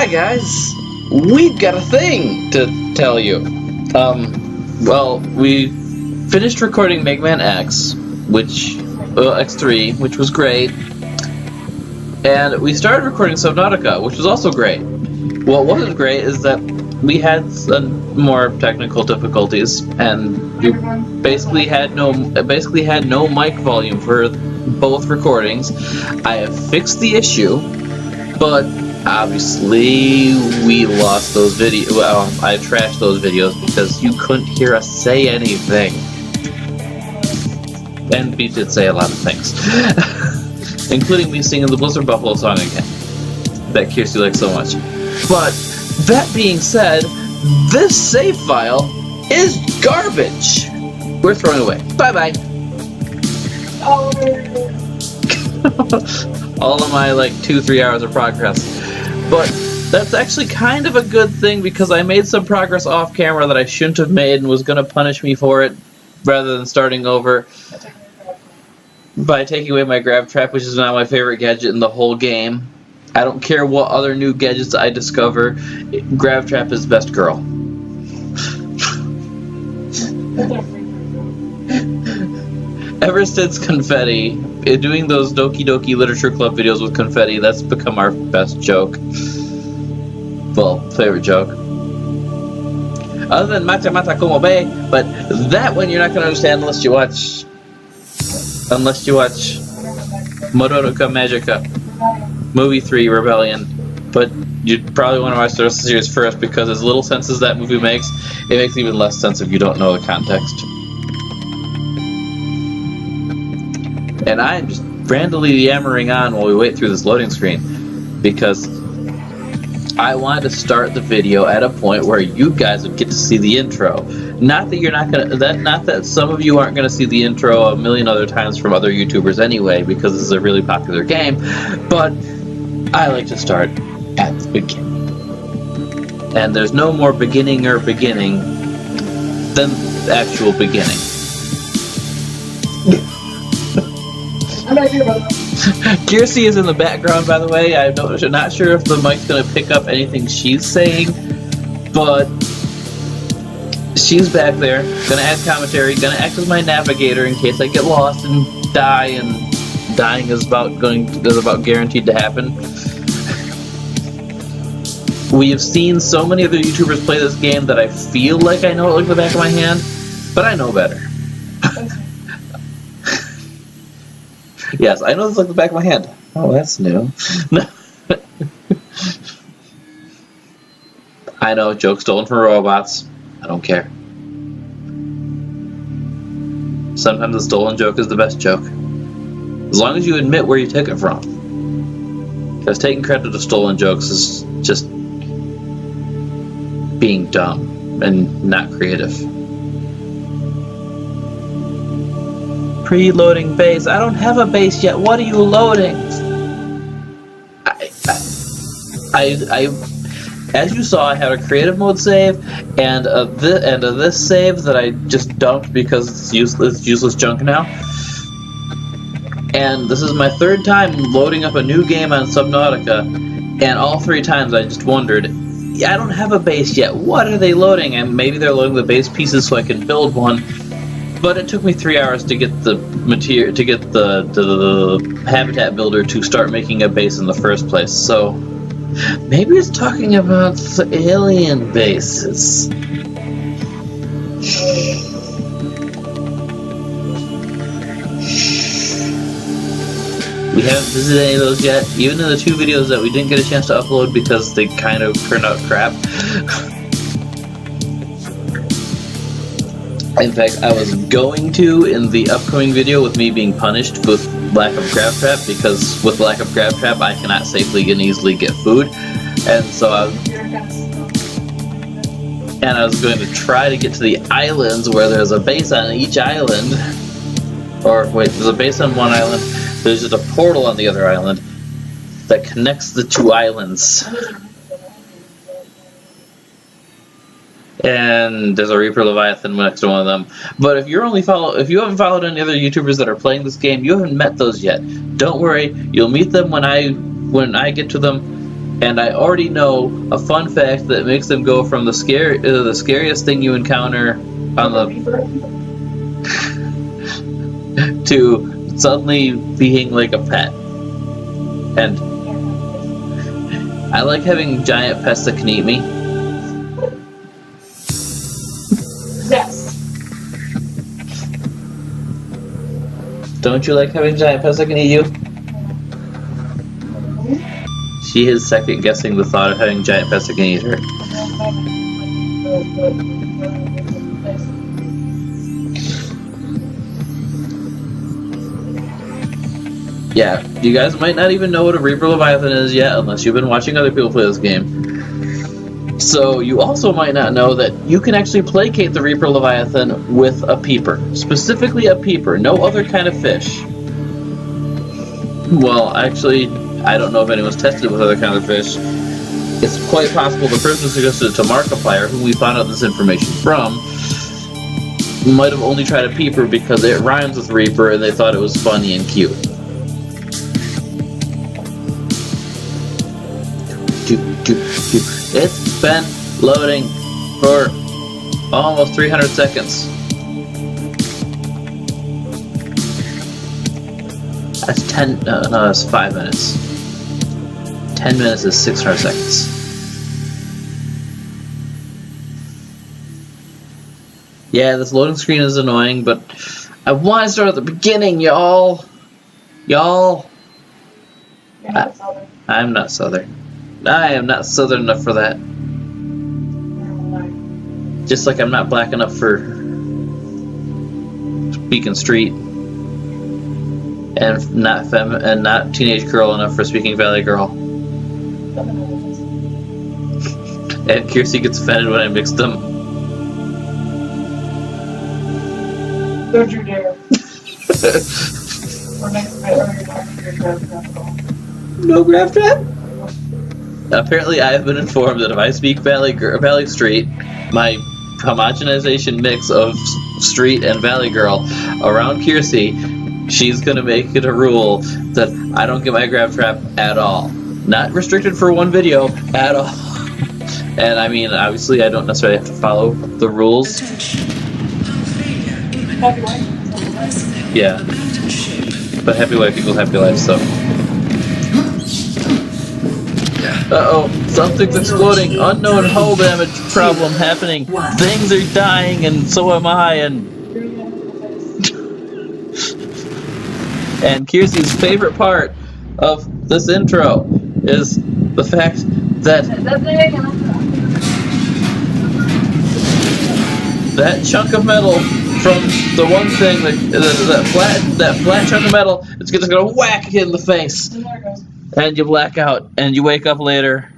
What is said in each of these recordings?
Hi guys, we've got a thing to tell you. Well, we finished recording Mega Man X, X3, which was great, and we started recording Subnautica, which was also great. What wasn't great is that we had more technical difficulties, and we basically had no mic volume for both recordings. I have fixed the issue, but obviously we lost those videos. Well, I trashed those videos because you couldn't hear us say anything, and we did say a lot of things, including me singing the Blizzard Buffalo song again that Kirsty likes so much. But that being said, this save file is garbage. We're throwing away. Bye-bye. All of my, 2-3 hours of progress. But that's actually kind of a good thing because I made some progress off camera that I shouldn't have made and was going to punish me for it rather than starting over by taking away my grab trap, which is now my favorite gadget in the whole game. I don't care what other new gadgets I discover, grab trap is best girl. Ever since confetti, doing those Doki Doki Literature Club videos with confetti, that's become our best joke. Well, favorite joke. Other than Mata Mata Como Be, but that one you're not going to understand unless you watch Modoroka Magica, Movie 3 Rebellion. But you'd probably want to watch the rest of the series first because as little sense as that movie makes, it makes even less sense if you don't know the context. And I'm just randomly yammering on while we wait through this loading screen because I wanted to start the video at a point where you guys would get to see the intro. Not that some of you aren't gonna see the intro a million other times from other YouTubers anyway, because this is a really popular game, but I like to start at the beginning. And there's no more beginning than the actual beginning. Kirsty is in the background, by the way. I'm not sure if the mic's going to pick up anything she's saying, but she's back there, going to add commentary, going to act as my navigator in case I get lost and die, and dying is about guaranteed to happen. We have seen so many other YouTubers play this game that I feel like I know it like the back of my hand, but I know better. Yes, I know this like the back of my hand. Oh, that's new. I know, joke stolen from robots. I don't care. Sometimes a stolen joke is the best joke. As long as you admit where you took it from. Because taking credit of stolen jokes is just being dumb and not creative. Preloading base. I don't have a base yet. What are you loading? As you saw, I had a creative mode save and this save that I just dumped because it's useless junk now. And this is my third time loading up a new game on Subnautica, and all 3 times I just wondered, I don't have a base yet. What are they loading? And maybe they're loading the base pieces so I can build one. But it took me 3 hours to get the material, to get the habitat builder to start making a base in the first place. So maybe it's talking about the alien bases. We haven't visited any of those yet, even in the 2 videos that we didn't get a chance to upload because they kind of turned out crap. In fact, I was going to in the upcoming video with me being punished with lack of grab trap, because with lack of grab trap I cannot safely and easily get food, and so I was going to try to get to the islands where there's a base on each island, or wait, there's a base on one island, there's just a portal on the other island that connects the 2 islands. And there's a Reaper Leviathan next to one of them. But if you haven't followed any other YouTubers that are playing this game, you haven't met those yet. Don't worry, you'll meet them when I get to them. And I already know a fun fact that makes them go from the scariest thing you encounter on the to suddenly being like a pet. And I like having giant pests that can eat me. Yes. Don't you like having giant pests that can eat you? She is second guessing the thought of having giant pests that can eat her. Yeah, you guys might not even know what a Reaper Leviathan is yet unless you've been watching other people play this game. So you also might not know that you can actually placate the Reaper Leviathan with a peeper. Specifically a peeper, no other kind of fish. Well, actually, I don't know if anyone's tested it with other kinds of fish. It's quite possible the person who suggested it to Markiplier, who we found out this information from, might have only tried a peeper because it rhymes with Reaper and they thought it was funny and cute. It's been loading for almost 300 seconds. That's 10, no, that's 5 minutes. 10 minutes is 600 seconds. Yeah, this loading screen is annoying, but I want to start at the beginning, y'all. I'm not Southern. I am not Southern enough for that. Just like I'm not black enough for speaking street, and not teenage girl enough for speaking valley girl. And Kiersey gets offended when I mix them. Don't you dare. No graph trap? Apparently, I have been informed that if I speak Valley Street, my homogenization mix of street and Valley Girl around Kiersey, she's gonna make it a rule that I don't get my grab trap at all. Not restricted for one video at all. And I mean, obviously, I don't necessarily have to follow the rules. Yeah. But happy wife equals happy life, so. Uh-oh, something's exploding. Unknown hull damage problem happening. Things are dying, and so am I, and Kiersey's favorite part of this intro is the fact that that chunk of metal from the one thing, that flat chunk of metal, it's just gonna whack you in the face. And you black out, and you wake up later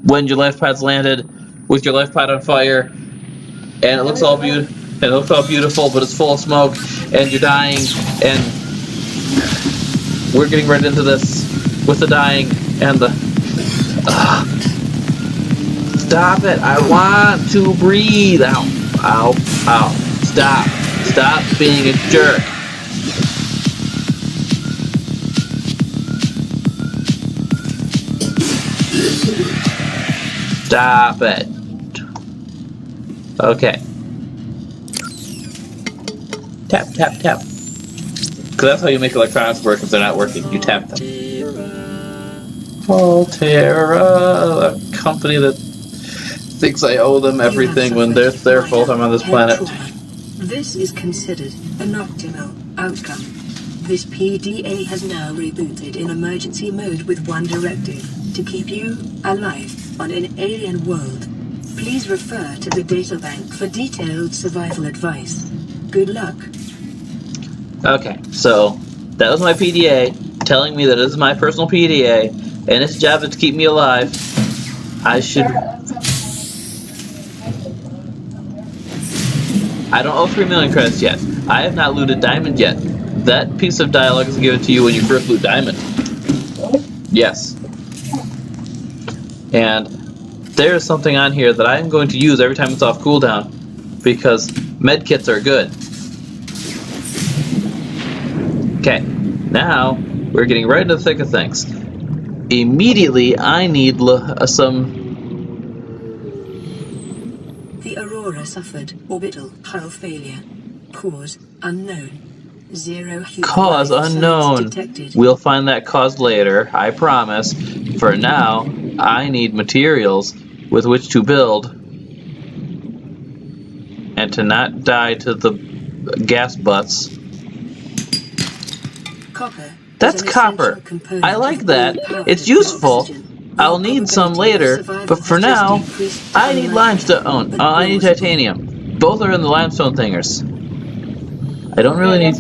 when your life pod's landed with your life pod on fire, and it looks all beautiful, but it's full of smoke, and you're dying, and we're getting right into this with the dying and the. Stop it! I want to breathe. Ow! Ow! Ow! Stop! Stop being a jerk. Stop it. Okay. Tap, tap, tap. Because that's how you make electronics work if they're not working. You tap them. Altera, a company that thinks I owe them everything when they're their fault I'm on this planet. This is considered an optimal outcome. This PDA has now rebooted in emergency mode with one directive: to keep you alive on an alien world. Please refer to the databank for detailed survival advice. Good luck. Okay, so that was my PDA telling me that this is my personal PDA and its job is to keep me alive. I don't owe 3 million credits yet. I have not looted Diamond yet. That piece of dialogue is given to you when you first loot Diamond. Yes. And there's something on here that I'm going to use every time it's off cooldown, because medkits are good. Okay, now we're getting right into the thick of things. immediately I need some... The Aurora suffered orbital hull failure. Cause unknown. Zero human Cause life signs unknown. detected. We'll find that cause later, I promise. For now, I need materials with which to build and to not die to the gas butts. Copper. That's copper. I like that. It's useful. I'll need some later, but for now, I need limestone. I need titanium. Both are in the limestone thingers. I don't really need...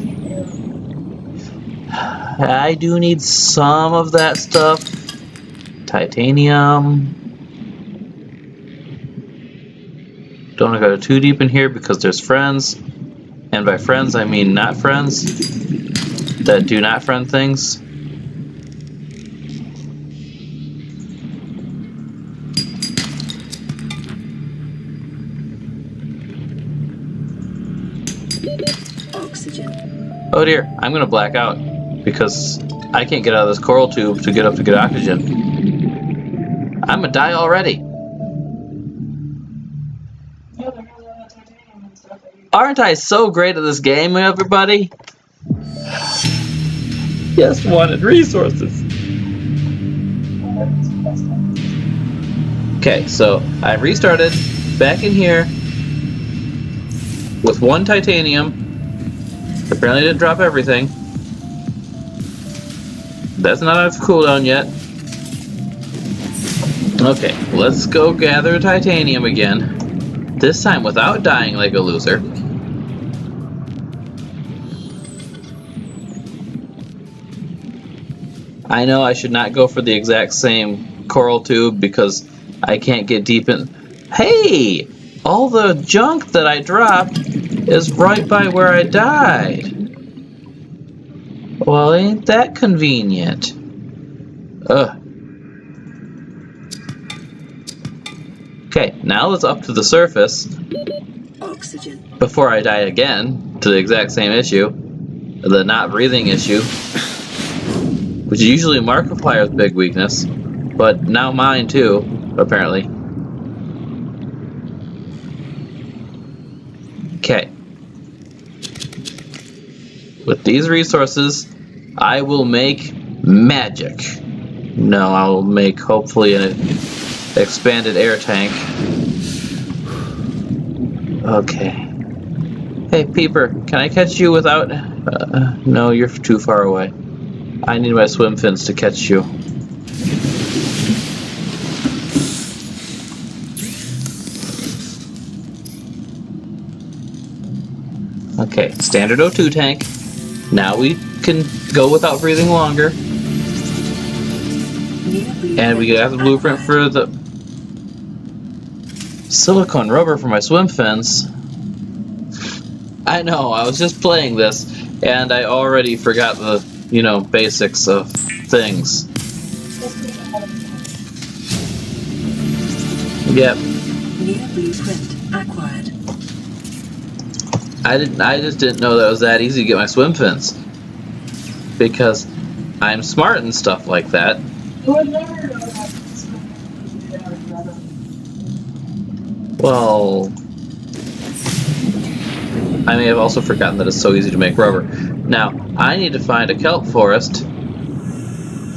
I do need some of that stuff. Titanium. Don't want to go too deep in here because there's friends. And by friends, I mean not friends that do not friend things. Oxygen. Oh dear, I'm gonna black out because I can't get out of this coral tube to get up to get oxygen. I'm gonna die already. Yeah, they're gonna run out of titanium and stuff. Aren't I so great at this game, everybody? Just wanted resources. Okay, so I restarted back in here with one titanium. Apparently didn't drop everything. That's not out of cooldown yet. Okay, let's go gather titanium again. This time without dying like a loser. I know I should not go for the exact same coral tube because I can't get deep in... Hey! All the junk that I dropped is right by where I died. Well, ain't that convenient? Ugh. Okay, now let's up to the surface. Oxygen. Before I die again to the exact same issue. The not breathing issue. Which is usually Markiplier's big weakness. But now mine too, apparently. Okay. With these resources, I will make magic. No, I will make hopefully an expanded air tank. Okay. Hey, Peeper, can I catch you without... no, you're too far away. I need my swim fins to catch you. Okay, standard O2 tank. Now we can go without breathing longer. And we have the blueprint for the silicone rubber for my swim fins. I know, I was just playing this, and I already forgot the, basics of things. Yep. New blueprint acquired. I just didn't know that it was that easy to get my swim fins. Because I'm smart and stuff like that. You would never know that. Well, I may have also forgotten that it's so easy to make rubber. Now, I need to find a kelp forest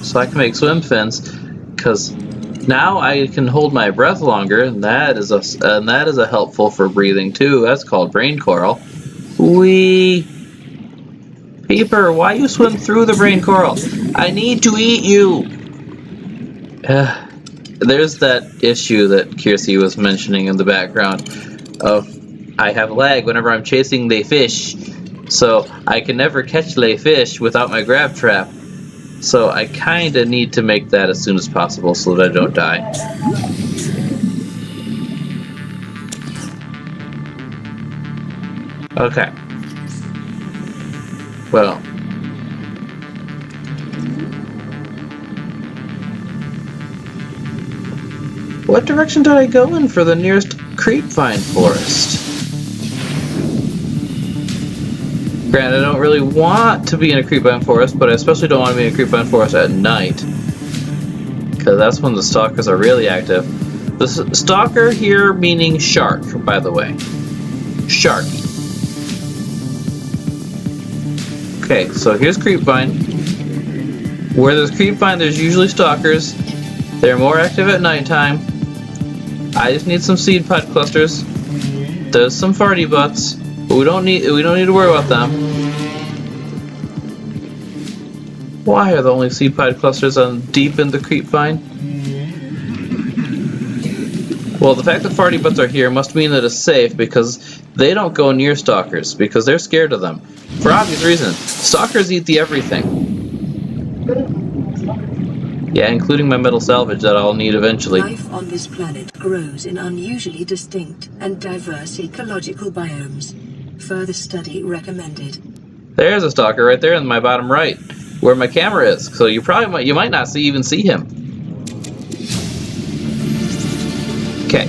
so I can make swim fins, because now I can hold my breath longer, and that is a helpful for breathing too. That's called brain coral. Wee. Peeper, why you swim through the brain coral? I need to eat you. There's that issue that Kiersey was mentioning in the background of I have lag whenever I'm chasing the fish, so I can never catch the fish without my grab trap. So I kinda need to make that as soon as possible so that I don't die. Okay. Well. What direction did I go in for the nearest creepvine forest? Granted, I don't really want to be in a creepvine forest, but I especially don't want to be in a creepvine forest at night. because that's when the stalkers are really active. The stalker here meaning shark, by the way. Shark. Okay, so here's creepvine. Where there's creepvine, there's usually stalkers. They're more active at nighttime. I just need some seed pod clusters. There's some farty butts, but we don't need to worry about them. Why are the only seed pod clusters on deep in the creepvine? Well, the fact that farty butts are here must mean that it's safe because they don't go near stalkers because they're scared of them. For obvious reasons. Stalkers eat the everything. Yeah, including my metal salvage that I'll need eventually. Life on this planet grows in unusually distinct and diverse ecological biomes. Further study recommended. There's a stalker right there in my bottom right, where my camera is. So you might not even see him. Okay,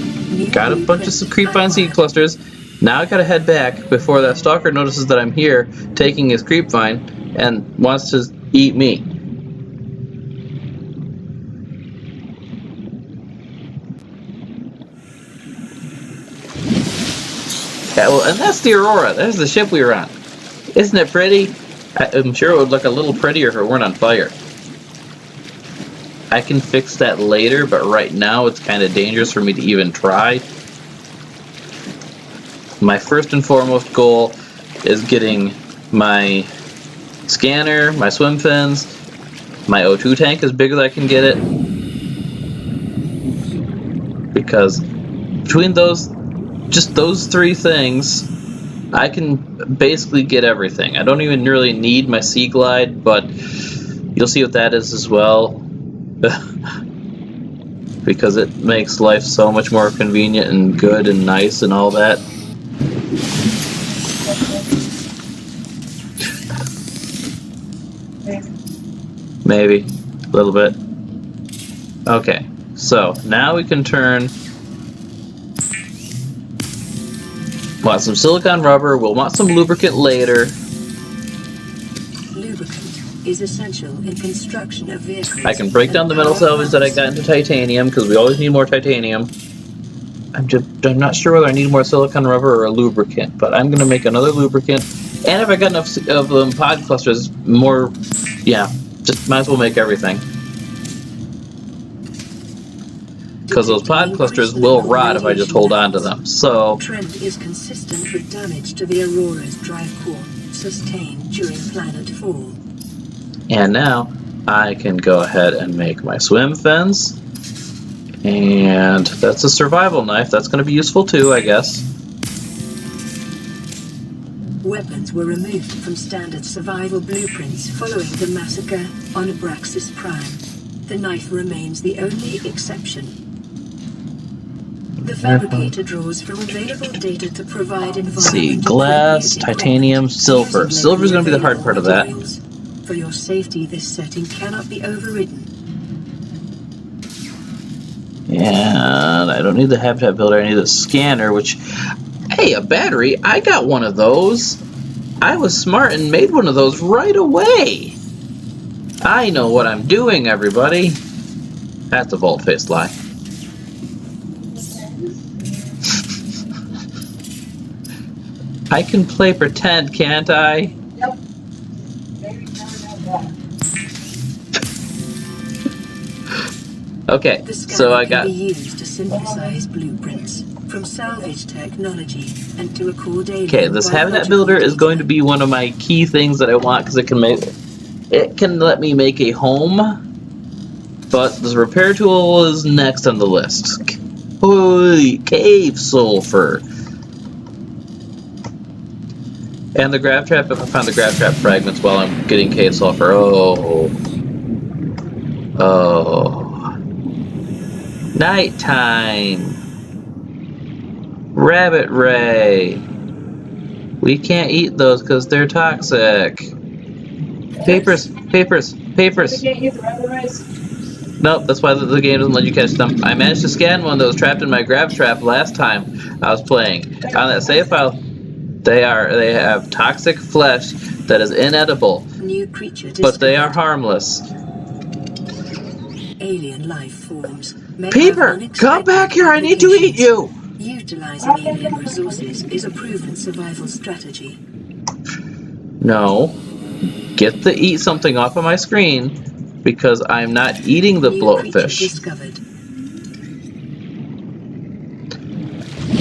got a bunch of creepvine seed clusters. Now I gotta head back before that stalker notices that I'm here, taking his creepvine, and wants to eat me. Yeah, well, and that's the Aurora. There's the ship we were on. Isn't it pretty? I'm sure it would look a little prettier if it weren't on fire. I can fix that later, but right now it's kind of dangerous for me to even try. My first and foremost goal is getting my scanner, my swim fins, my O2 tank as big as I can get it. Because between those three things, I can basically get everything. I don't even really need my Sea Glide, but you'll see what that is as well. Because it makes life so much more convenient and good and nice and all that. Maybe a little bit. Okay, so now we can turn. Want some silicone rubber, we'll want some lubricant later. Lubricant is essential in construction of vehicles. I can break down the metal salvage that I got into titanium, because we always need more titanium. I'm not sure whether I need more silicone rubber or a lubricant, but I'm going to make another lubricant. And if I got enough of them pod clusters, more, yeah, just might as well make everything. Because those pod clusters will rot if I just hold on to them. So Trend is consistent with damage to the Aurora's drive core sustained during planet fall. And now I can go ahead and make my swim fins. And that's a survival knife. That's going to be useful too, I guess. Weapons were removed from standard survival blueprints following the massacre on Abraxas Prime. The knife remains the only exception. The fabricator draws from available data to provide environmental. Let's see, glass, titanium, silver. Silver is going to be the hard part of that. For your safety, this setting cannot be overridden. And I don't need the habitat builder, I need the scanner, which, hey, a battery, I got one of those. I was smart and made one of those right away. I know what I'm doing, everybody. That's a bold-faced lie. I can play pretend, can't I? Yep. Maybe never know that. Okay, The so I scanner got. can be used to synthesize blueprints from salvage technology and to record alien Okay, this habitat biological builder is data. going to be one of my key things that I want because it can let me make a home. But the repair tool is next on the list. Holy cave sulfur. And the grab trap, if I found the grab trap fragments while I'm getting cave sulfur. Oh. Nighttime. Rabbit ray. We can't eat those because they're toxic. Papers. We can't use the rabbit rays. Nope, that's why the game doesn't let you catch them. I managed to scan one that was trapped in my grab trap last time I was playing. On that save file, they have toxic flesh that is inedible, New creature but they are discovered. harmless. alien life forms may have Peeper, come unexpected back here. I need to eat you. Utilizing alien resources is a proven survival strategy. No. Get the eat something off of my screen because I'm not eating the New creature bloatfish. discovered.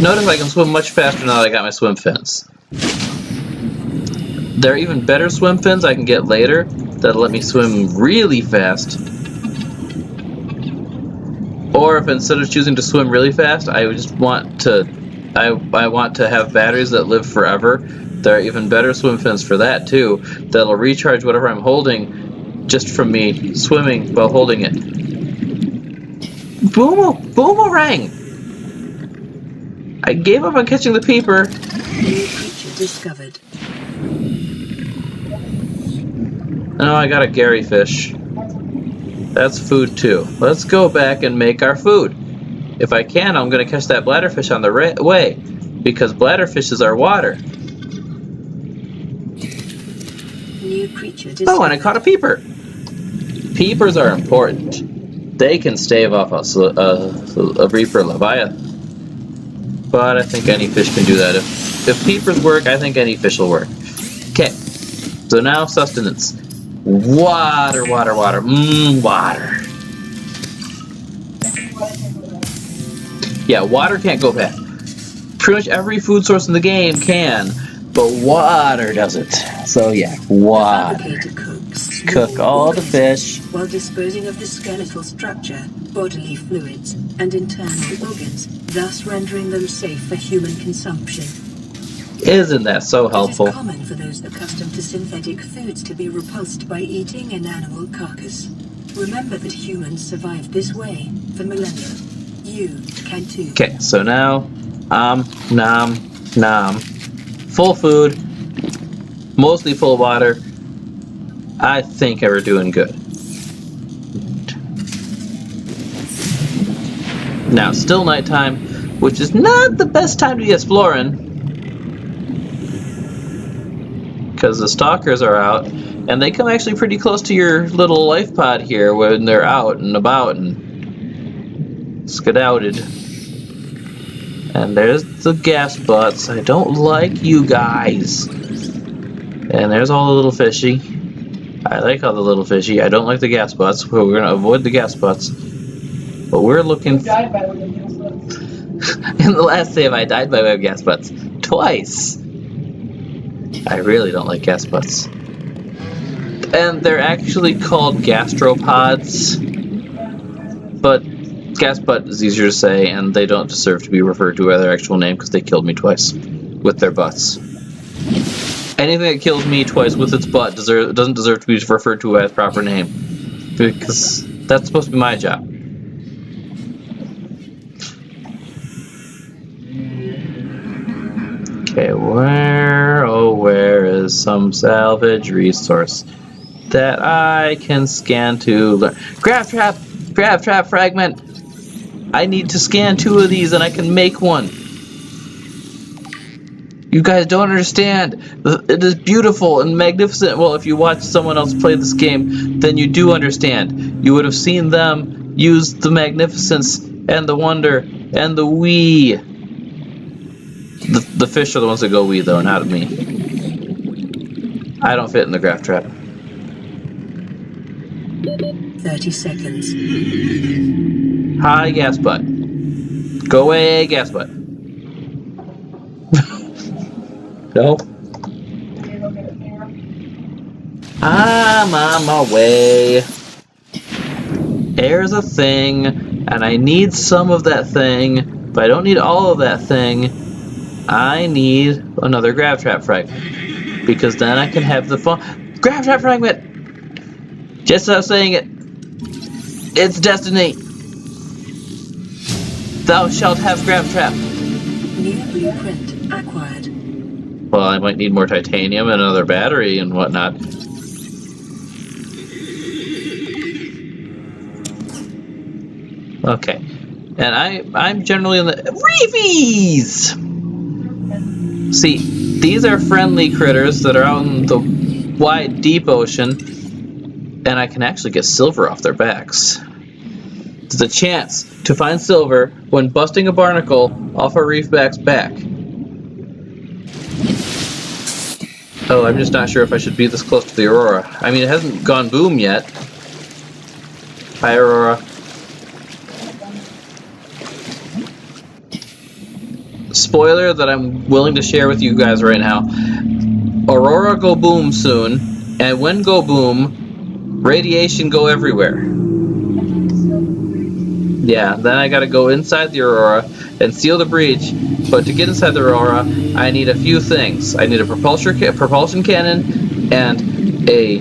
Notice I can swim much faster now that I got my swim fins. There are even better swim fins I can get later that'll let me swim really fast. Or if instead of choosing to swim really fast, I just want to I want to have batteries that live forever. There are even better swim fins for that too, that'll recharge whatever I'm holding just from me swimming while holding it. Boomerang! I gave up on catching the peeper. New creature discovered. Oh, I got a Gary fish. That's food too. Let's go back and make our food. If I can, I'm going to catch that bladderfish on the way, because bladderfishes are water. New creature discovered. Oh, and I caught a peeper. Peepers are important. They can stave off a reaper leviathan. But I think any fish can do that. If peepers work, I think any fish will work. Okay, so now sustenance. Water. Water. Yeah, water can't go bad. Pretty much every food source in the game can, but water doesn't. So yeah, water. Cook all the fish. While disposing of the skeletal structure, bodily fluids, and internal organs, thus rendering them safe for human consumption. Isn't that so helpful? It is common for those accustomed to synthetic foods to be repulsed by eating an animal carcass. Remember that humans survived this way for millennia. You can too. Okay, so now, nom. Full food, mostly full water. I think we're doing good. Now, still nighttime, which is not the best time to be exploring, because the stalkers are out, and they come actually pretty close to your little life pod here when they're out and about and skedaddled. And there's the gas butts. I don't like you guys. And there's all the little fishy. I like all the little fishy. I don't like the gas butts. We're going to avoid the gas butts. But we're looking... In the last save, I died by way of gas butts. Twice. I really don't like gas butts. And they're actually called gastropods. But gas butt is easier to say, and they don't deserve to be referred to by their actual name because they killed me twice with their butts. Anything that kills me twice with its butt doesn't deserve to be referred to by its proper name, because that's supposed to be my job. Okay, where is some salvage resource that I can scan to learn? Grab trap fragment. I need to scan 2 of these and I can make one. You guys don't understand. It is beautiful and magnificent. Well, if you watch someone else play this game, then you do understand. You would have seen them use the magnificence and the wonder and the wee. The fish are the ones that go wee, though, not me. I don't fit in the graph trap. 30 seconds. Hi, gas butt. Go away, gas butt. No. I'm on my way. Air's a thing, and I need some of that thing, but I don't need all of that thing. I need another grab trap fragment, because then I can have the fun. Grab trap fragment! Just as I was saying it. It's destiny. Thou shalt have grab trap. New blueprint acquired. Well, I might need more titanium and another battery and whatnot. Okay. And I'm generally in the... Reefies! See, these are friendly critters that are out in the wide, deep ocean. And I can actually get silver off their backs. There's a chance to find silver when busting a barnacle off a reefback's back. Oh, I'm just not sure if I should be this close to the Aurora. I mean, it hasn't gone boom yet. Hi, Aurora. Spoiler that I'm willing to share with you guys right now. Aurora go boom soon, and when go boom, radiation go everywhere. Yeah, then I gotta go inside the Aurora and seal the breach, but to get inside the Aurora, I need a few things. I need a propulsion cannon and a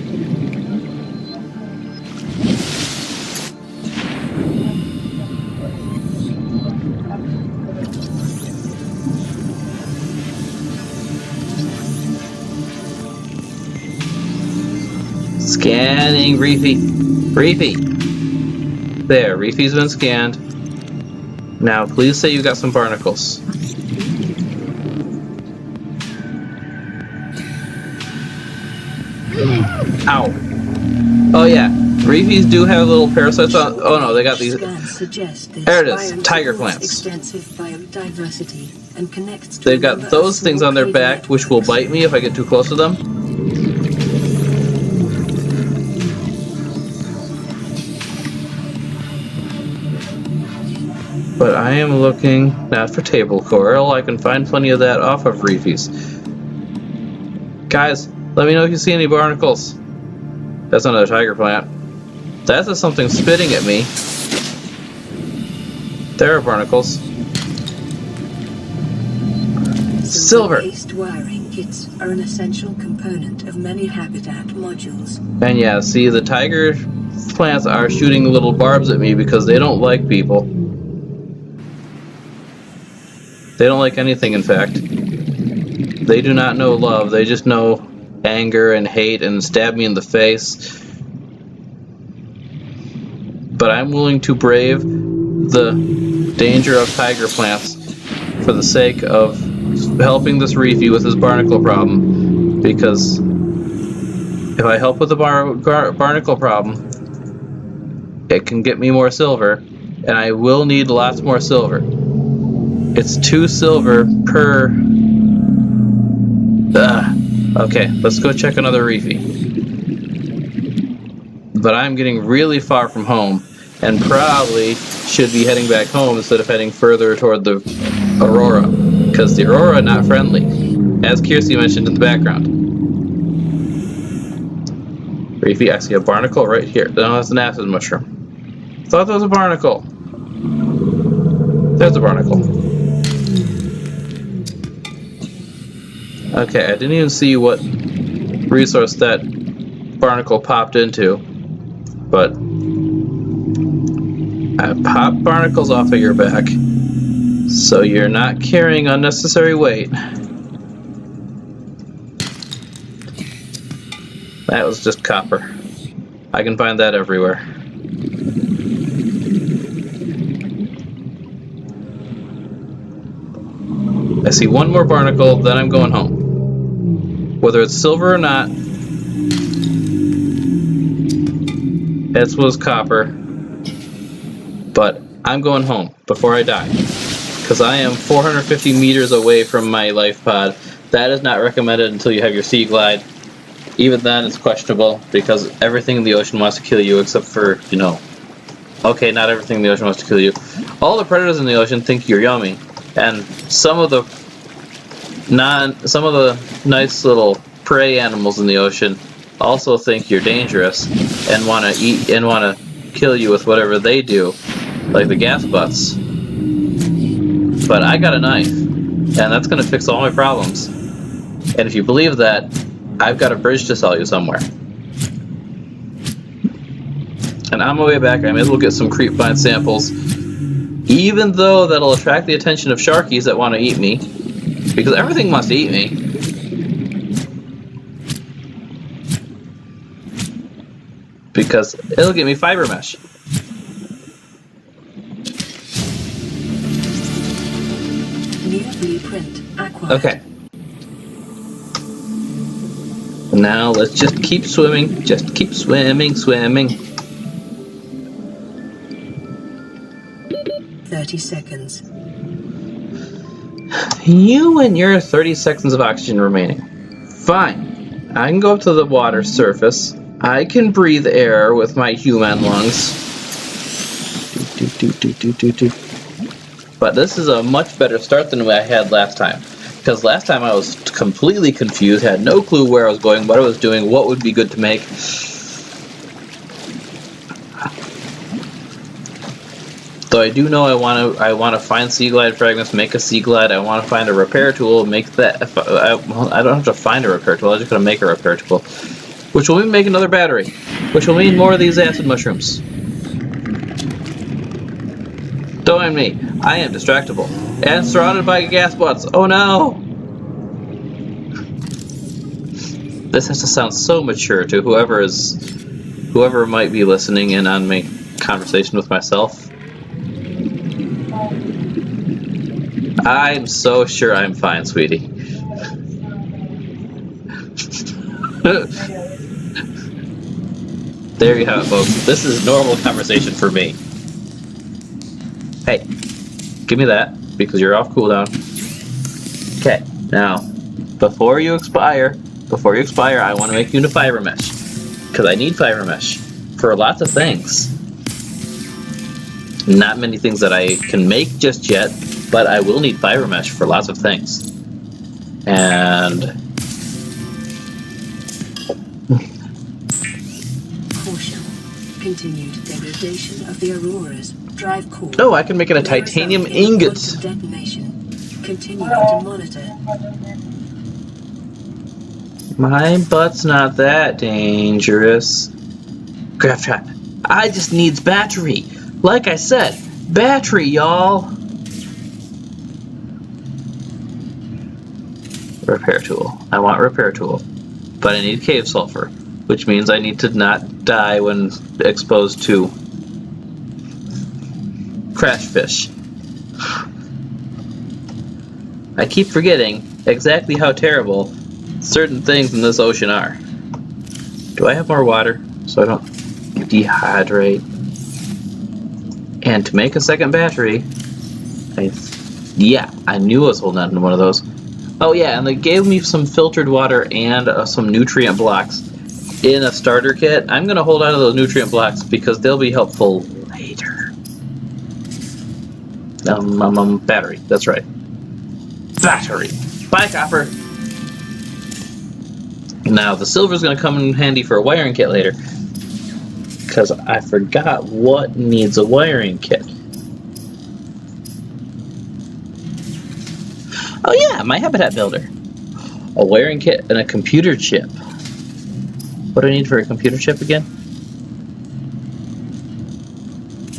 scanning Reefy. Reefy! There, Reefy's been scanned. Now, please say you got some barnacles. Ow. Oh yeah, Reefys do have little parasites on. Oh no, they got these. There it is, tiger plants. They've got those things on their back, which will bite me if I get too close to them. But I am looking not for table coral. I can find plenty of that off of Reefy's. Guys, let me know if you see any barnacles. That's another tiger plant. That's just something spitting at me. There are barnacles. Silver! Silver-based wiring kits are an essential component of many habitat modules. And yeah, see, the tiger plants are shooting little barbs at me because they don't like people. They don't like anything, in fact. They do not know love, they just know anger and hate and stab me in the face. But I'm willing to brave the danger of tiger plants for the sake of helping this Reefy with his barnacle problem. Because if I help with the barnacle problem, it can get me more silver, and I will need lots more silver. It's 2 silver per... Okay, let's go check another Reefy. But I'm getting really far from home, and probably should be heading back home instead of heading further toward the Aurora. Because the Aurora not friendly, as Kirsty mentioned in the background. Reefy, I see a barnacle right here. No, that's an acid mushroom. Thought that was a barnacle. There's a barnacle. Okay, I didn't even see what resource that barnacle popped into, but I popped barnacles off of your back, so you're not carrying unnecessary weight. That was just copper. I can find that everywhere. I see one more barnacle, then I'm going home. Whether it's silver or not, it was copper, but I'm going home before I die, because I am 450 meters away from my life pod. That is not recommended until you have your sea glide. Even then, it's questionable, because everything in the ocean wants to kill you, except for, you know, okay, not everything in the ocean wants to kill you. All the predators in the ocean think you're yummy, and some of the nice little prey animals in the ocean also think you're dangerous and want to eat and want to kill you with whatever they do, like the gas butts. But I got a knife, and that's going to fix all my problems. And if you believe that, I've got a bridge to sell you somewhere. And on my way back, I may as well get some creepvine samples, even though that'll attract the attention of sharkies that want to eat me, because everything wants to eat me. Because it'll get me fiber mesh. New blueprint acquired. Okay. Now let's just keep swimming. Just keep swimming, swimming. 30 seconds. You and your 30 seconds of oxygen remaining. Fine. I can go up to the water surface. I can breathe air with my human lungs. But this is a much better start than I had last time. Because last time I was completely confused, had no clue where I was going, what I was doing, what would be good to make. So I do know I want to find sea glide fragments, make a sea glide. I want to find a repair tool, make that. I don't have to find a repair tool. I'm just gonna make a repair tool, which will mean make another battery, which will mean more of these acid mushrooms. Don't mind me. I am distractible and surrounded by gas bots. Oh no! This has to sound so mature to whoever might be listening in on my conversation with myself. I'm so sure I'm fine, sweetie. There you have it, folks. This is normal conversation for me. Hey, give me that, because you're off cooldown. Okay, now, before you expire, I want to make you into fiber mesh. Because I need fiber mesh for lots of things. Not many things that I can make just yet, but I will need fiber mesh for lots of things. And Caution. Continued degradation of the auroras. Drive core. oh, I can make it a titanium ingot. Detonation. Continue to monitor. My butt's not that dangerous. Grav trap. I just needs battery. Like I said, battery, y'all. Repair tool. I want repair tool. But I need cave sulfur, which means I need to not die when exposed to crash fish. I keep forgetting exactly how terrible certain things in this ocean are. Do I have more water so I don't dehydrate? And to make a second battery, I knew I was holding on to one of those. Oh yeah, and they gave me some filtered water and some nutrient blocks in a starter kit. I'm going to hold on to those nutrient blocks because they'll be helpful later. Battery, that's right. Battery. Bye, copper. Now, the silver's going to come in handy for a wiring kit later. Because I forgot what needs a wiring kit. Oh yeah, my habitat builder. A wiring kit and a computer chip. What do I need for a computer chip again?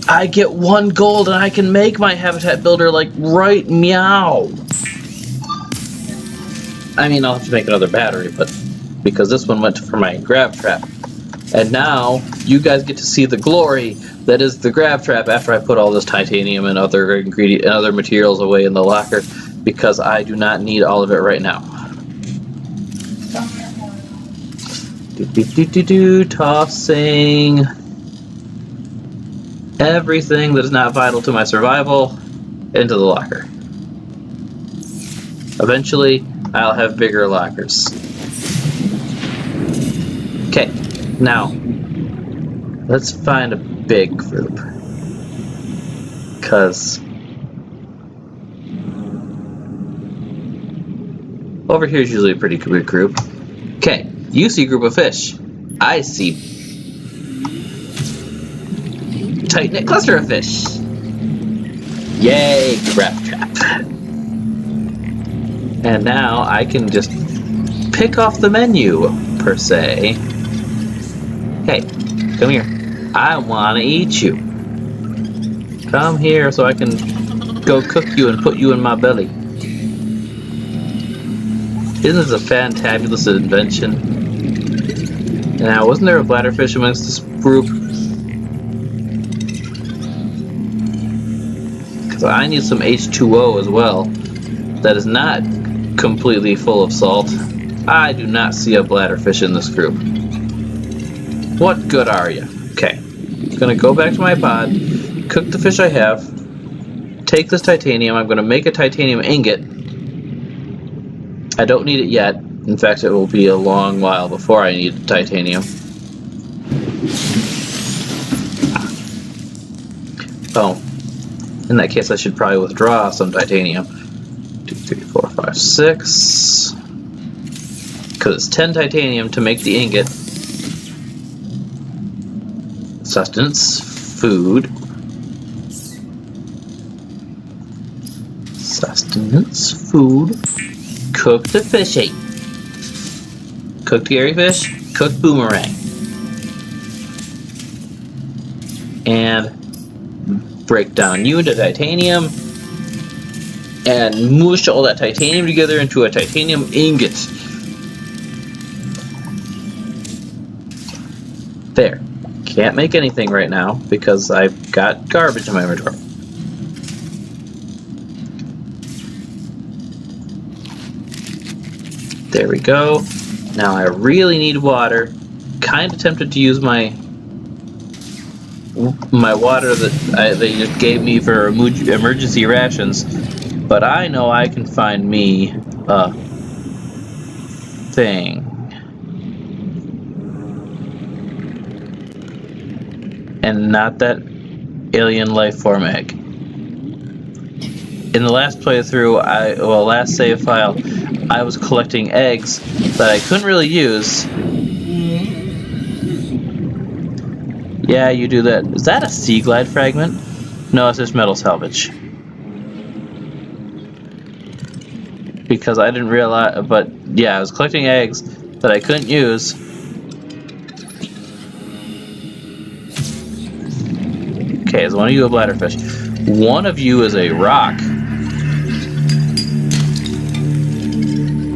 I get 1 gold and I can make my habitat builder like right meow. I mean, I'll have to make another battery, but because this one went for my grab trap. And now you guys get to see the glory that is the grab trap after I put all this titanium and other ingredient and other materials away in the locker, because I do not need all of it right now. Tossing everything that is not vital to my survival into the locker. Eventually, I'll have bigger lockers. Okay, now let's find a big group, because over here is usually a pretty good group. Okay, you see a group of fish. I see tight-knit cluster of fish. Yay, grab trap. And now I can just pick off the menu, per se. Hey, come here. I want to eat you. Come here so I can go cook you and put you in my belly. Isn't this a fantabulous invention? Now, wasn't there a bladderfish amongst this group? Because I need some H2O as well. That is not completely full of salt. I do not see a bladderfish in this group. What good are you? Okay. I'm gonna go back to my pod, cook the fish I have, take this titanium. I'm going to make a titanium ingot. I don't need it yet. In fact, it will be a long while before I need titanium. Oh, in that case, I should probably withdraw some titanium. 2, 3, 4, 5, 6. Because it's 10 titanium to make the ingot. Sustenance, food. Sustenance, food. Cooked the fishy. Cooked Gary fish, cooked boomerang. And break down you into titanium. And mush all that titanium together into a titanium ingot. There. Can't make anything right now because I've got garbage in my inventory. There we go. Now I really need water. Kind of tempted to use my water that they just gave me for emergency rations, but I know I can find me a thing. And not that alien life form egg. In the last playthrough, last save file, I was collecting eggs that I couldn't really use. Yeah, you do that. Is that a sea glide fragment? No, it's just metal salvage. Because I didn't realize, but yeah, I was collecting eggs that I couldn't use. Okay, is one of you a bladderfish? One of you is a rock.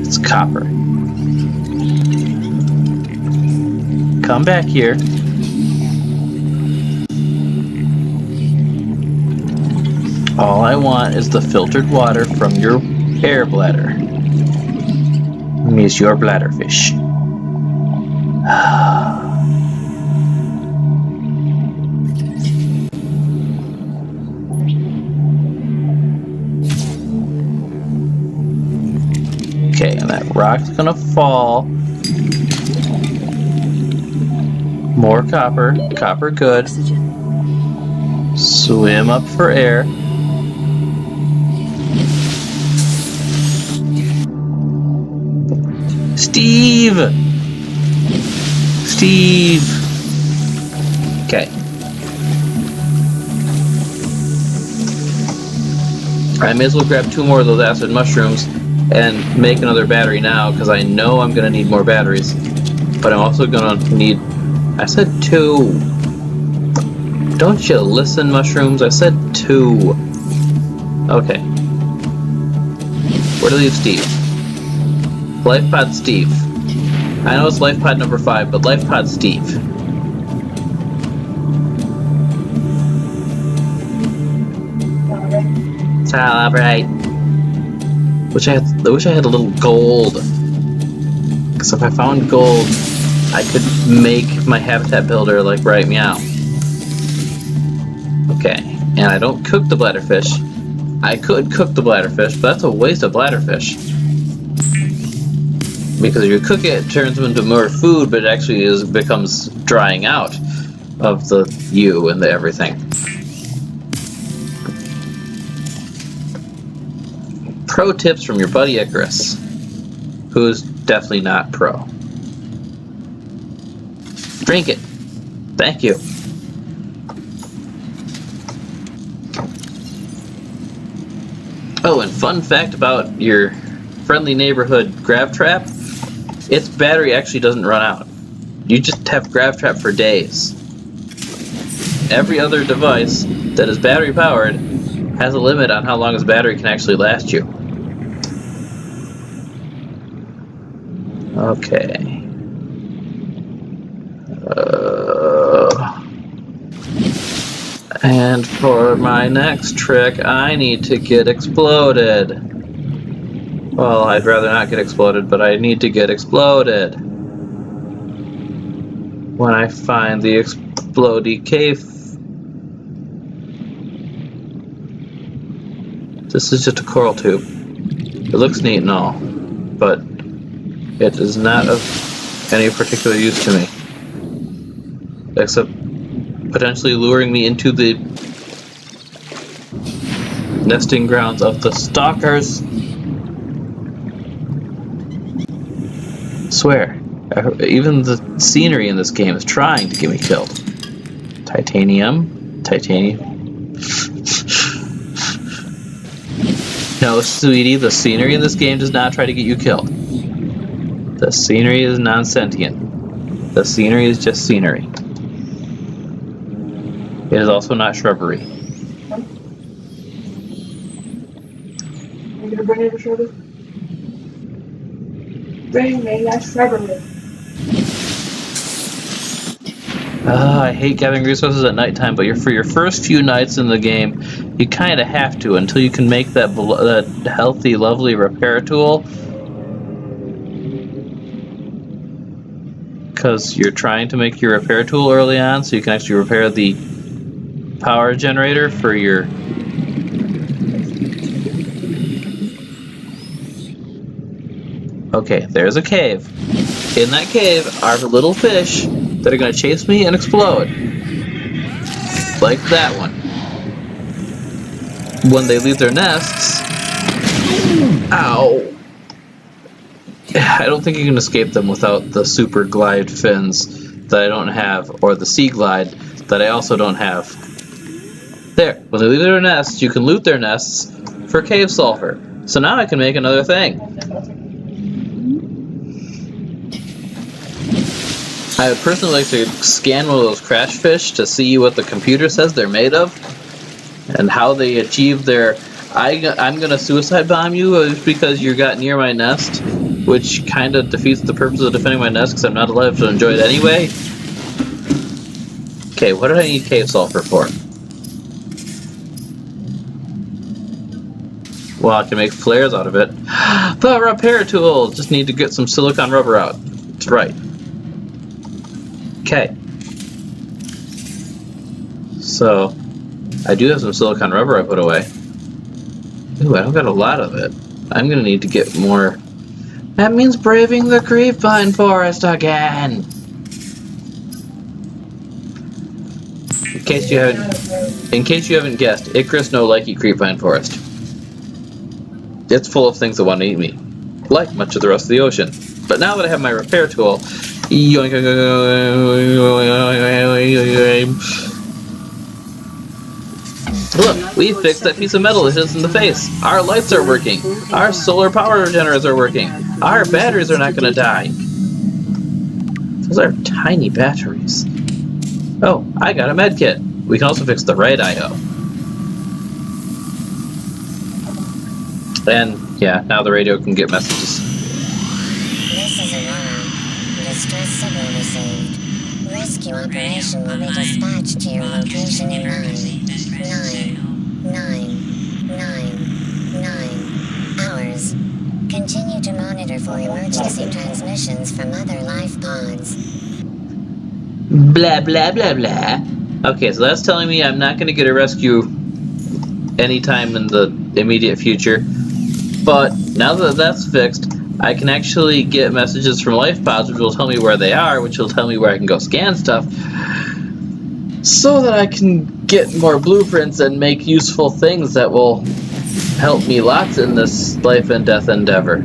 It's copper. Come back here. All I want is the filtered water from your air bladder. Means your bladderfish. Okay, and that rock's gonna fall. More copper. Copper good. Oxygen. Swim up for air. Steve! Steve! Okay. I may as well grab 2 more of those acid mushrooms and make another battery now, because I know I'm going to need more batteries. But I'm also going to need... I said 2. Don't you listen, mushrooms? I said 2. Okay. Where to leave Steve? Life Pod Steve. I know it's Life Pod number 5, but Life Pod Steve. It's all right. Wish I had a little gold. Because if I found gold, I could make my habitat builder like right meow. Okay, and I don't cook the bladderfish. I could cook the bladderfish, but that's a waste of bladderfish. Because if you cook it, it turns them into more food, but it actually becomes drying out of the you and the everything. Pro tips from your buddy Icarus, who's definitely not pro. Drink it. Thank you. Oh, and fun fact about your friendly neighborhood grav trap, its battery actually doesn't run out. You just have grav trap for days. Every other device that is battery powered has a limit on how long its battery can actually last you. Okay. And for my next trick, I need to get exploded. Well, I'd rather not get exploded, but I need to get exploded. When I find the explodey cave. This is just a coral tube. It looks neat and all, but it is not of any particular use to me. Except potentially luring me into the nesting grounds of the stalkers. Swear, even the scenery in this game is trying to get me killed. Titanium. No, sweetie, the scenery in this game does not try to get you killed. The scenery is non-sentient. The scenery is just scenery. It is also not shrubbery. You gonna bring it to shrubbery? Bring me that shrubbery. I hate gathering resources at nighttime, but for your first few nights in the game, you kind of have to until you can make that healthy, lovely repair tool. Because you're trying to make your repair tool early on, so you can actually repair the power generator for your... Okay, there's a cave. In that cave are little fish that are going to chase me and explode. Like that one. When they leave their nests... Ow! I don't think you can escape them without the super glide fins that I don't have, or the sea glide that I also don't have. There, when they leave their nests, you can loot their nests for cave sulfur. So now I can make another thing. I would personally like to scan one of those crash fish to see what the computer says they're made of and how they achieve their... I'm gonna suicide bomb you because you got near my nest, which kind of defeats the purpose of defending my nest because I'm not alive to enjoy it anyway. Okay, what did I need cave sulfur for? Well, I can make flares out of it. The repair tool! Just need to get some silicon rubber out. That's right. Okay. So, I do have some silicon rubber I put away. Ooh, I don't got a lot of it. I'm gonna need to get more. That means braving the creepvine forest again! In case you haven't guessed, Icarus no likey creepvine forest. It's full of things that want to eat me, like much of the rest of the ocean. But now that I have my repair tool, look, we fixed that piece of metal that hit us in the face. Our lights are working. Our solar power generators are working. Our batteries are not going to die. Those are tiny batteries. Oh, I got a med kit. We can also fix the red I/O. And yeah, now the radio can get messages. This is Aurora. Distress signal received. Rescue operation will be dispatched to your location in 9 hours. Continue to monitor for emergency transmissions from other life pods. Blah, blah, blah, blah. Okay, so that's telling me I'm not going to get a rescue anytime in the immediate future. But now that that's fixed, I can actually get messages from life pods, which will tell me where they are, which will tell me where I can go scan stuff, so that I can get more blueprints and make useful things that will help me lots in this life and death endeavor.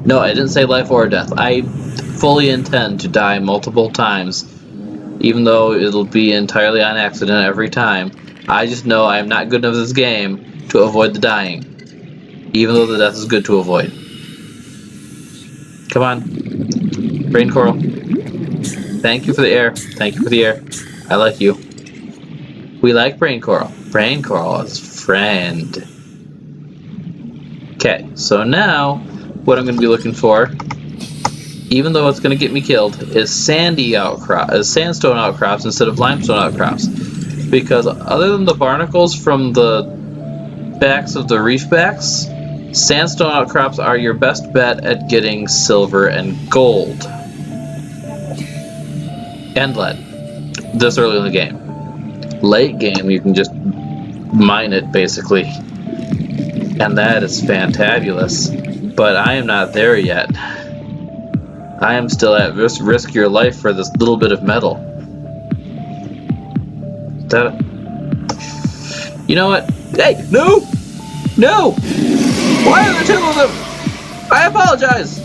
No, I didn't say life or death. I fully intend to die multiple times, even though it'll be entirely on accident every time. I just know I am not good enough at this game to avoid the dying, even though the death is good to avoid. Come on. Brain coral. Thank you for the air. Thank you for the air. I like you. We like brain coral. Brain coral is friend. Okay, so now what I'm going to be looking for, even though it's going to get me killed, is sandstone outcrops instead of limestone outcrops. Because other than the barnacles from the backs of the reef backs, sandstone outcrops are your best bet at getting silver and gold. And lead. This early in the game. Late game, you can just mine it, basically. And that is fantabulous. But I am not there yet. I am still at risk your life for this little bit of metal. You know what? Hey, no! No! Why are there two of them? I apologize!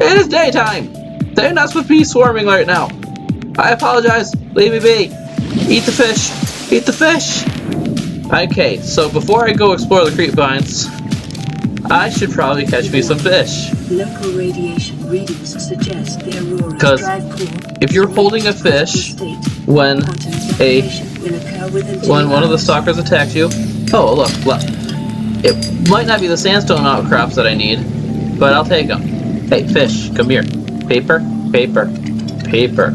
It is daytime! They're not supposed to be swarming right now. I apologize. Leave me be. Eat the fish. Eat the fish! Okay, so before I go explore the creep vines, I should probably catch me some fish. Local radiation readings suggest the Aurora's 'Cause drive core if you're holding a fish when one of the stalkers attacks you, oh look, it might not be the sandstone outcrops that I need, but I'll take them. Hey, fish, come here. Paper, paper, paper,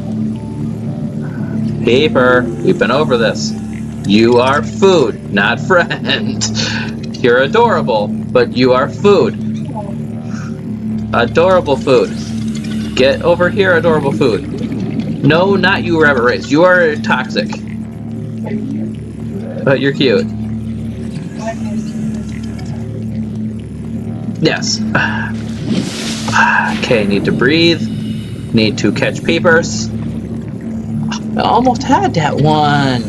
paper. We've been over this. You are food, not friend. You're adorable, but you are food. Adorable food. Get over here, adorable food. No, not you, rabbit race. You are toxic. But you're cute. Yes. Okay, need to breathe. Need to catch papers. I almost had that one.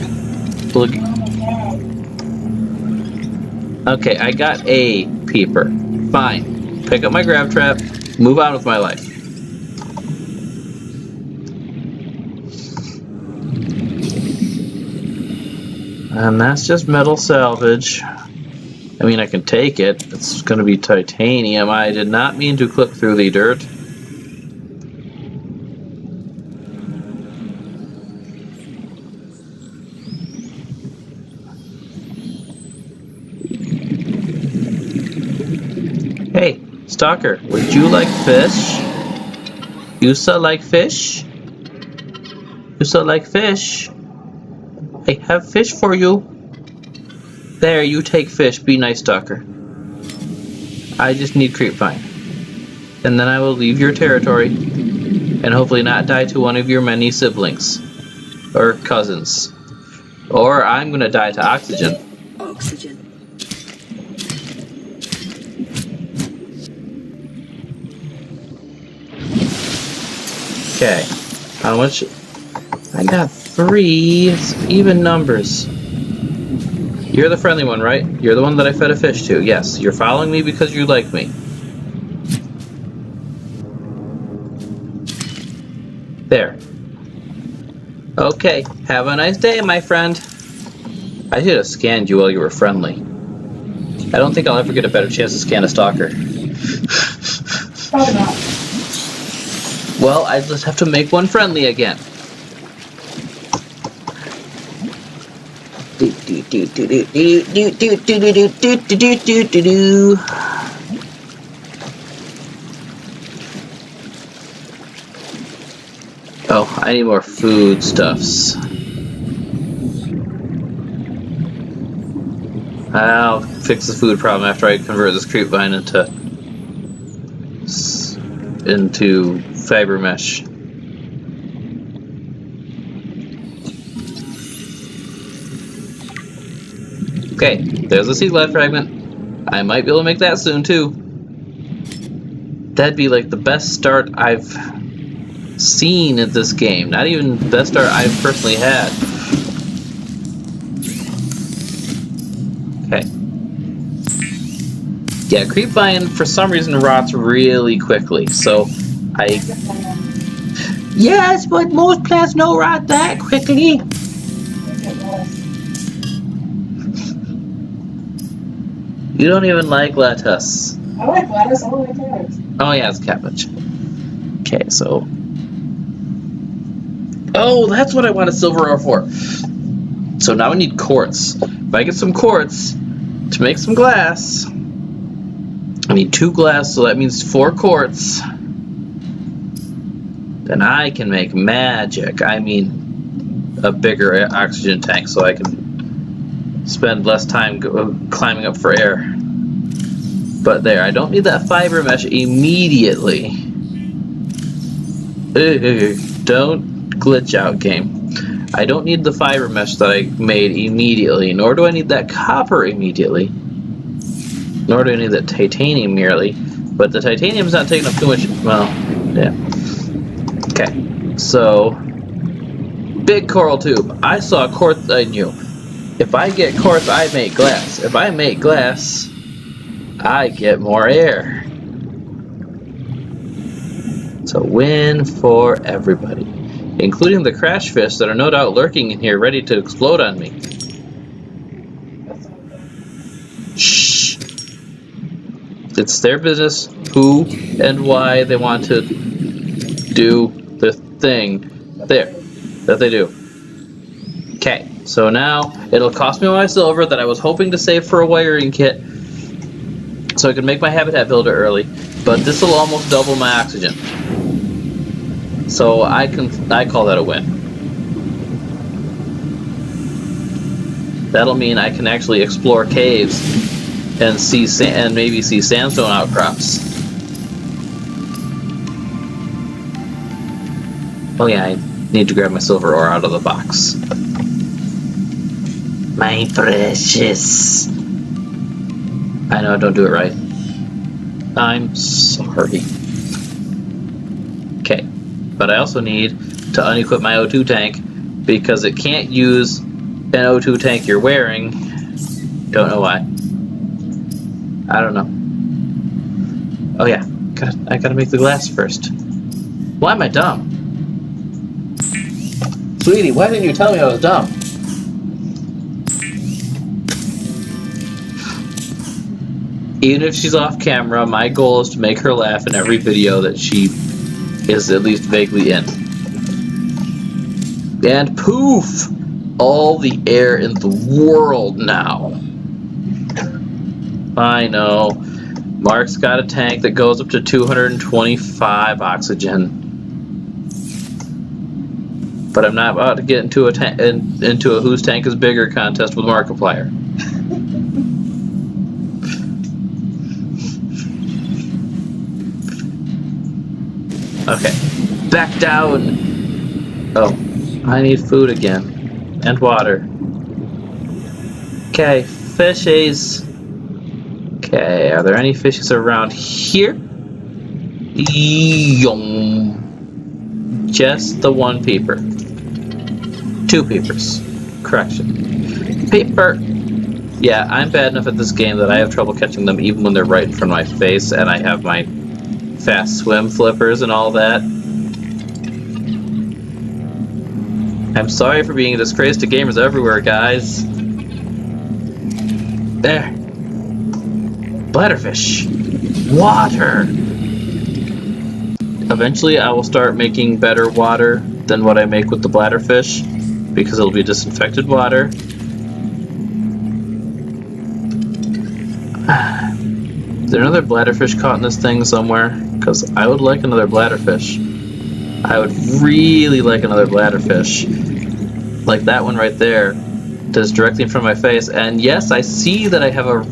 Look. Okay, I got a peeper. Fine. Pick up my grab trap. Move on with my life. And that's just metal salvage. I mean, I can take it. It's going to be titanium. I did not mean to clip through the dirt. Hey, stalker, would you like fish? You so like fish? You so like fish? I have fish for you. There, you take fish. Be nice, stalker. I just need creepvine. And then I will leave your territory and hopefully not die to one of your many siblings or cousins. Or I'm gonna die to oxygen. Oxygen. Okay. How much? I got 3. It's even numbers. You're the friendly one, right? You're the one that I fed a fish to. Yes, you're following me because you like me. There. Okay, have a nice day, my friend. I should have scanned you while you were friendly. I don't think I'll ever get a better chance to scan a stalker. Probably not. Well, I just have to make one friendly again. Oh, I need more foodstuffs. I'll fix the food problem after I convert this creepvine into fiber mesh. Okay, there's a sea glide fragment. I might be able to make that soon too. That'd be like the best start I've seen at this game. Not even the best start I've personally had. Okay. Yeah, creepvine for some reason rots really quickly, so Yes, but most plants don't rot that quickly. You don't even like lettuce. I like lettuce, I don't like carrots. Oh yeah, it's cabbage. Okay, so... Oh, that's what I wanted silver ore for. So now I need quartz. If I get some quartz to make some glass, I need 2 glass, so that means 4 quartz. Then I can make magic. I mean, a bigger oxygen tank so I can spend less time climbing up for air. But there, I don't need that fiber mesh immediately. Don't glitch out, game. I don't need the fiber mesh that I made immediately, nor do I need that copper immediately. Nor do I need that titanium merely. But the titanium's not taking up too much. Well, yeah. Okay, so big coral tube. I saw quartz. I knew. If I get quartz, I make glass. If I make glass, I get more air. It's a win for everybody, including the crash fish that are no doubt lurking in here, ready to explode on me. Shh. It's their business who and why they want to do the thing there that they do. Okay, so now it'll cost me my silver that I was hoping to save for a wiring kit so I can make my habitat builder early, but this will almost double my oxygen. So I call that a win. That'll mean I can actually explore caves and maybe see sandstone outcrops. Oh yeah, I need to grab my silver ore out of the box. My precious. I know I don't do it right. I'm sorry. Okay, but I also need to unequip my O2 tank because it can't use an O2 tank you're wearing. Don't know why. I don't know. Oh yeah, I gotta make the glass first. Why am I dumb? Sweetie, why didn't you tell me I was dumb? Even if she's off camera, my goal is to make her laugh in every video that she is at least vaguely in. And poof! All the air in the world now. I know. Mark's got a tank that goes up to 225 oxygen. But I'm not about to get into a whose tank is bigger contest with Markiplier. Okay, back down. Oh, I need food again and water. Okay, fishies. Okay, are there any fishes around here? Yum. Just the one peeper. Two peepers. Correction. Peeper. Yeah, I'm bad enough at this game that I have trouble catching them even when they're right in front of my face and I have my fast swim flippers and all that. I'm sorry for being a disgrace to gamers everywhere, guys. There. Bladderfish. Water. Eventually I will start making better water than what I make with the bladderfish because it'll be disinfected water. Is there another bladderfish caught in this thing somewhere? Because I would like another bladderfish. I would really like another bladderfish. Like that one right there. That's directly in front of my face. And yes, I see that I have a...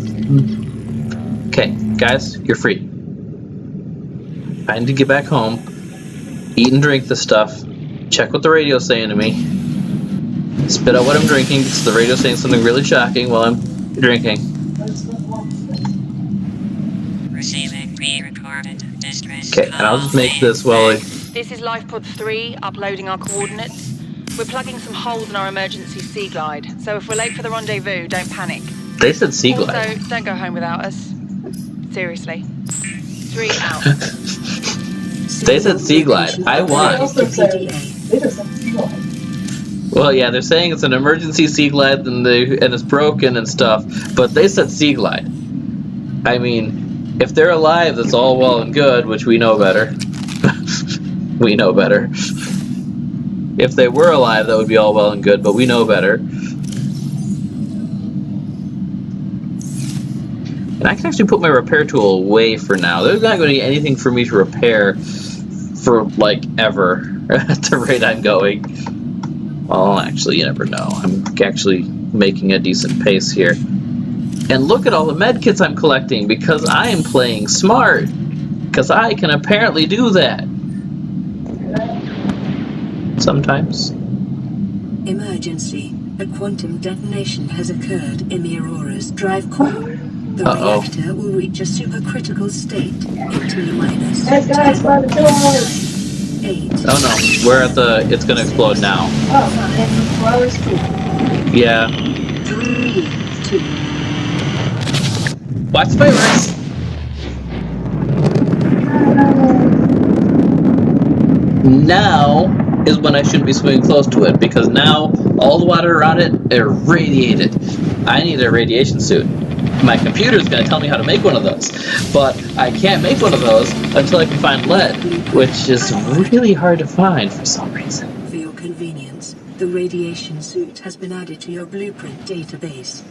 Okay, guys, you're free. I need to get back home, eat and drink the stuff, check what the radio's saying to me, spit out what I'm drinking because the radio's saying something really shocking while I'm drinking. Receiving pre-recorded distress. Okay, and I'll just make this while I... This is LifePod 3, uploading our coordinates. We're plugging some holes in our emergency sea glide, so if we're late for the rendezvous, don't panic. They said sea glide. Also, don't go home without us. Seriously. 3 out. They said sea glide. I They won. also said, they just said sea glide. Well, yeah, they're saying it's an emergency sea glide and it's broken and stuff, but they said sea glide. I mean, if they're alive, that's all well and good, which we know better. We know better. If they were alive, that would be all well and good, but we know better. And I can actually put my repair tool away for now. There's not going to be anything for me to repair for, like, ever at the rate I'm going. Well, actually, you never know. I'm actually making a decent pace here. And look at all the medkits I'm collecting because I am playing smart. Because I can apparently do that. Sometimes. Emergency. A quantum detonation has occurred in the Aurora's drive core. The Uh-oh. reactor will reach a supercritical state in T-minus Guys, 10, by the door! 8. Oh no, we're at the. It's gonna explode now. Oh, and flowers too. Yeah. 3, 2. Watch the fireworks! Now is when I shouldn't be swimming close to it, because now all the water around it is radiated. I need a radiation suit. My computer's going to tell me how to make one of those, but I can't make one of those until I can find lead, which is really hard to find for some reason. For your convenience, the radiation suit has been added to your blueprint database.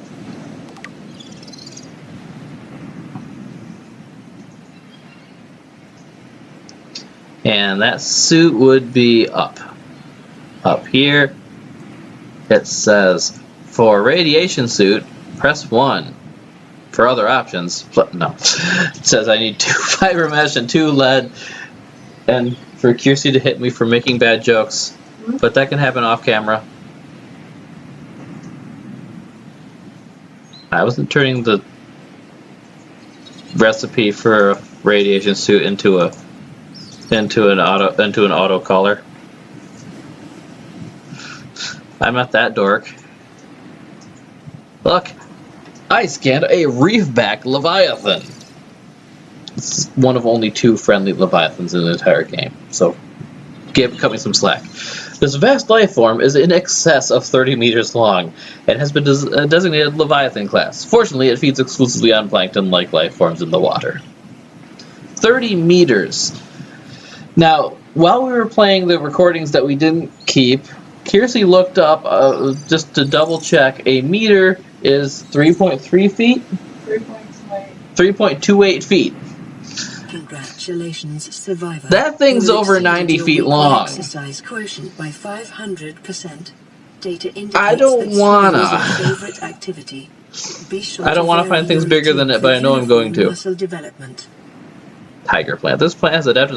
And that suit would be up here. It says, for radiation suit, press 1. For other options, no. It says I need 2 fiber mesh and 2 lead, and for Kiersey to hit me for making bad jokes, but that can happen off camera. I wasn't turning the recipe for a radiation suit into an auto color. I'm not that dork. Look, I scanned a reefback leviathan. It's one of only 2 friendly leviathans in the entire game, so cut me some slack. This vast life form is in excess of 30 meters long and has been designated Leviathan class. Fortunately, it feeds exclusively on plankton-like life forms in the water. 30 meters. Now, while we were playing the recordings that we didn't keep, Kiersey looked up, just to double check, a meter is 3.3 feet? 3.28 feet. Congratulations, survivor. That thing's over 90 feet long. Exercise quotient by 500%. Data indicates I don't that wanna. swimming is your favorite activity. Be sure I don't want to find things bigger than it, but I know I'm going to. Muscle development. Tiger plant. This plant has adapted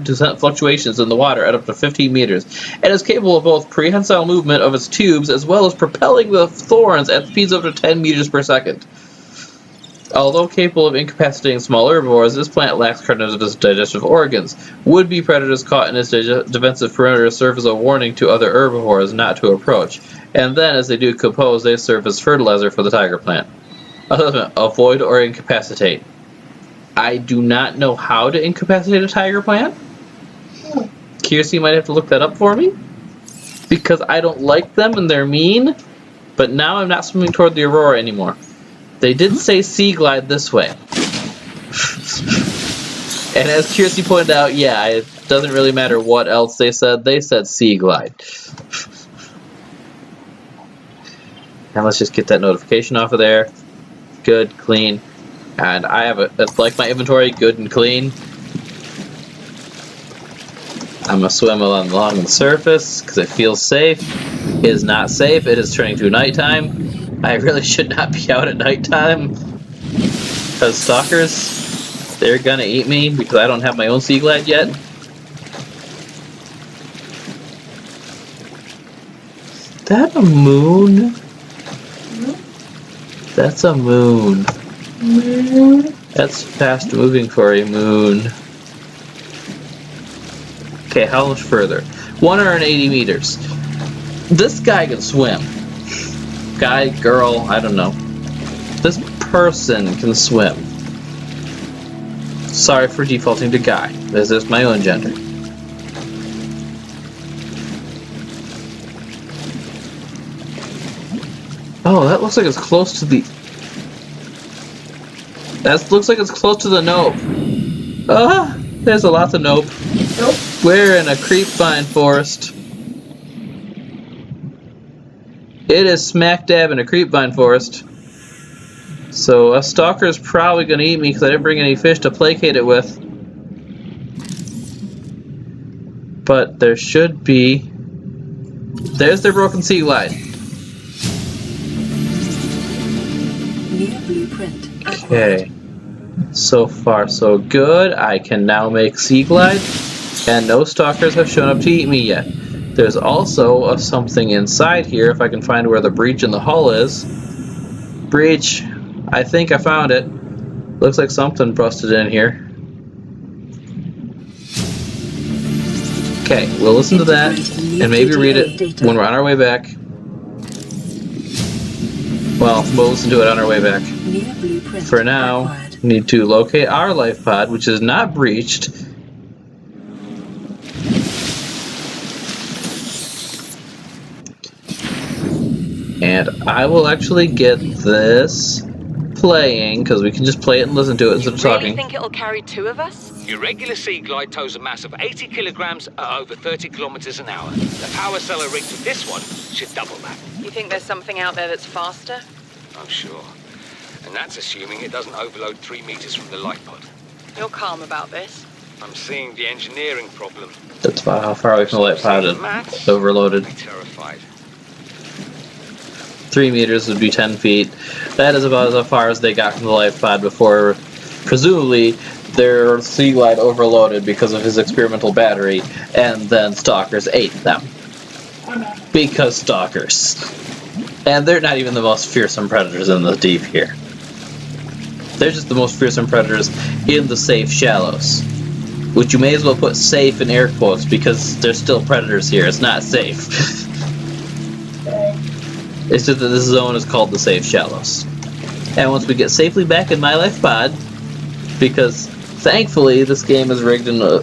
to fluctuations in the water at up to 15 meters, and is capable of both prehensile movement of its tubes as well as propelling the thorns at speeds up to 10 meters per second. Although capable of incapacitating small herbivores, this plant lacks carnivorous digestive organs. Would-be predators caught in its defensive perimeter serve as a warning to other herbivores not to approach, and then, as they do decompose, they serve as fertilizer for the tiger plant. Avoid or incapacitate. I do not know how to incapacitate a tiger plant. Kiersey might have to look that up for me, because I don't like them and they're mean, but now I'm not swimming toward the Aurora anymore. They did say sea glide this way. And as Kiersey pointed out, yeah, it doesn't really matter what else they said sea glide. And let's just get that notification off of there. Good, clean. And I have it's like my inventory, good and clean. I'm gonna swim along the surface because it feels safe. It is not safe, it is turning to nighttime. I really should not be out at nighttime because stalkers, they're gonna eat me because I don't have my own sea glide yet. Is that a moon? That's a moon. That's fast moving for a moon. Okay, how much further? 180 meters. This guy can swim. Guy, girl, I don't know. This person can swim. Sorry for defaulting to guy. This is my own gender. Oh, that looks like it's close to the... That looks like it's close to the nope. Ah, there's a lot of nope. Nope. We're in a creepvine forest. It is smack dab in a creepvine forest. So a stalker is probably going to eat me because I didn't bring any fish to placate it with. But there should be... There's their broken sea glide. New blueprint. Okay. So far so good. I can now make sea glide. And no stalkers have shown up to eat me yet. There's also something inside here, if I can find where the breach in the hull is. Breach. I think I found it. Looks like something busted in here. Okay, we'll listen to that and maybe read it when we're on our way back. Well, we'll listen to it on our way back. For now, we need to locate our life pod, which is not breached. And I will actually get this playing, because we can just play it and listen to it instead of talking. You think it'll carry 2 of us? Your regular Sea Glide tows a mass of 80 kilograms at over 30 kilometers an hour. The power cellar rigged with this one should double that. You think there's something out there that's faster? I'm sure. And that's assuming it doesn't overload 3 meters from the life pod. You're calm about this. I'm seeing the engineering problem. That's how far away from the life pod it's overloaded. I'm terrified. 3 meters would be 10 feet. That is about as far as they got from the life pod before, presumably, their Sea Glide overloaded because of his experimental battery, and then stalkers ate them. Because stalkers. And they're not even the most fearsome predators in the deep here. They're just the most fearsome predators in the safe shallows. Which you may as well put safe in air quotes, because there's still predators here. It's not safe. It's just that this zone is called the safe shallows. And once we get safely back in my life pod, because thankfully this game is rigged in a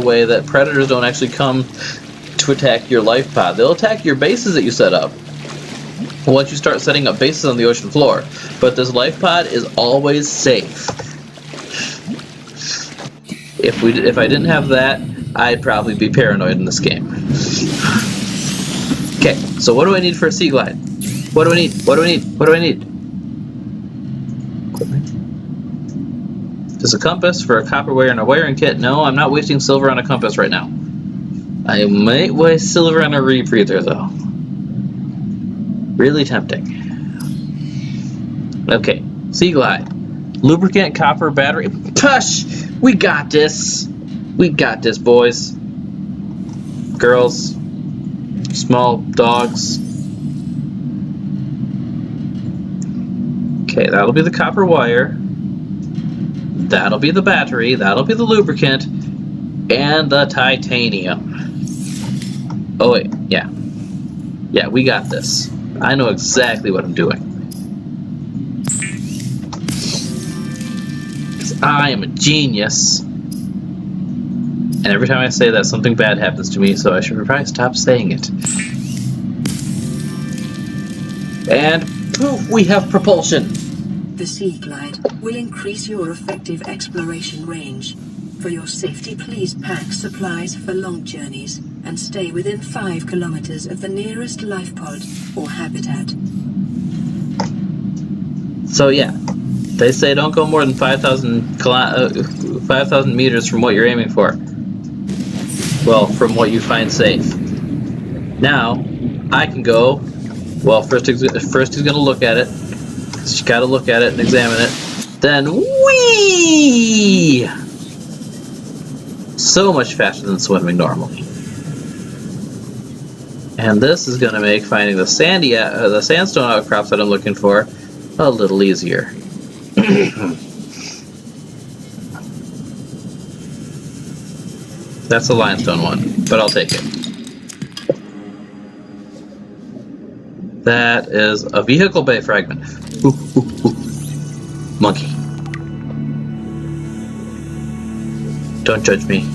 way that predators don't actually come to attack your life pod. They'll attack your bases that you set up once you start setting up bases on the ocean floor. But this life pod is always safe. If I didn't have that, I'd probably be paranoid in this game. Okay, so what do I need for a Sea Glide? What do I need? What do I need? What do I need? Equipment. There's a compass for a copper wire and a wiring kit. No, I'm not wasting silver on a compass right now. I might waste silver on a rebreather, though. Really tempting. Okay, Sea Glide. Lubricant, copper, battery. Push! We got this. We got this, boys. Girls. Small dogs. Okay, that'll be the copper wire. That'll be the battery. That'll be the lubricant. And the titanium. Oh wait, yeah. Yeah, we got this. I know exactly what I'm doing. 'Cause I am a genius. And every time I say that, something bad happens to me, so I should probably stop saying it. And poof, we have propulsion. The Sea Glide will increase your effective exploration range. For your safety, please pack supplies for long journeys and stay within 5 kilometers of the nearest life pod or habitat. So yeah, they say don't go more than 5,000 meters from what you're aiming for. Well, from what you find safe. Now, I can go. Well, first he's gonna look at it. He's got to look at it and examine it. Then, whee! So much faster than swimming normally. And this is gonna make finding the sandstone outcrops that I'm looking for a little easier. That's the limestone one, but I'll take it. That is a vehicle bay fragment. Ooh, ooh, ooh. Monkey. Don't judge me.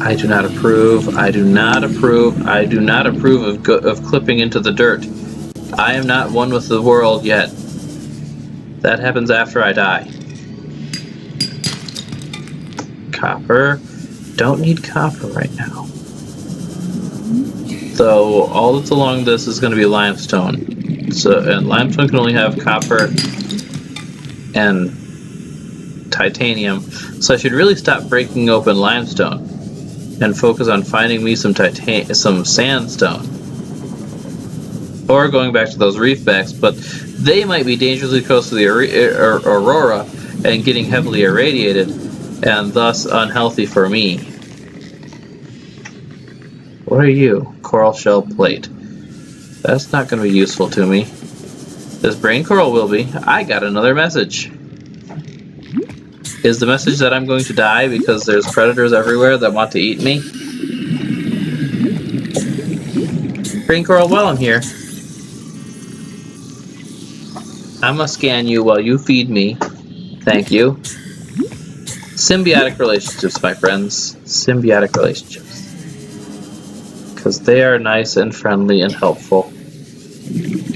I do not approve. I do not approve. I do not approve of clipping into the dirt. I am not one with the world yet. That happens after I die. Copper. Don't need copper right now. So all that's along this is going to be limestone. And limestone can only have copper and titanium. So I should really stop breaking open limestone and focus on finding me some sandstone. Or going back to those reefbacks, but they might be dangerously close to the aurora and getting heavily irradiated. and thus unhealthy for me. What are you? Coral shell plate. That's not going to be useful to me. This brain coral will be. I got another message. Is the message that I'm going to die because there's predators everywhere that want to eat me? Brain coral, while I'm here, I'm gonna scan you while you feed me. Thank you. Symbiotic relationships, my friends. Symbiotic relationships. Because they are nice and friendly and helpful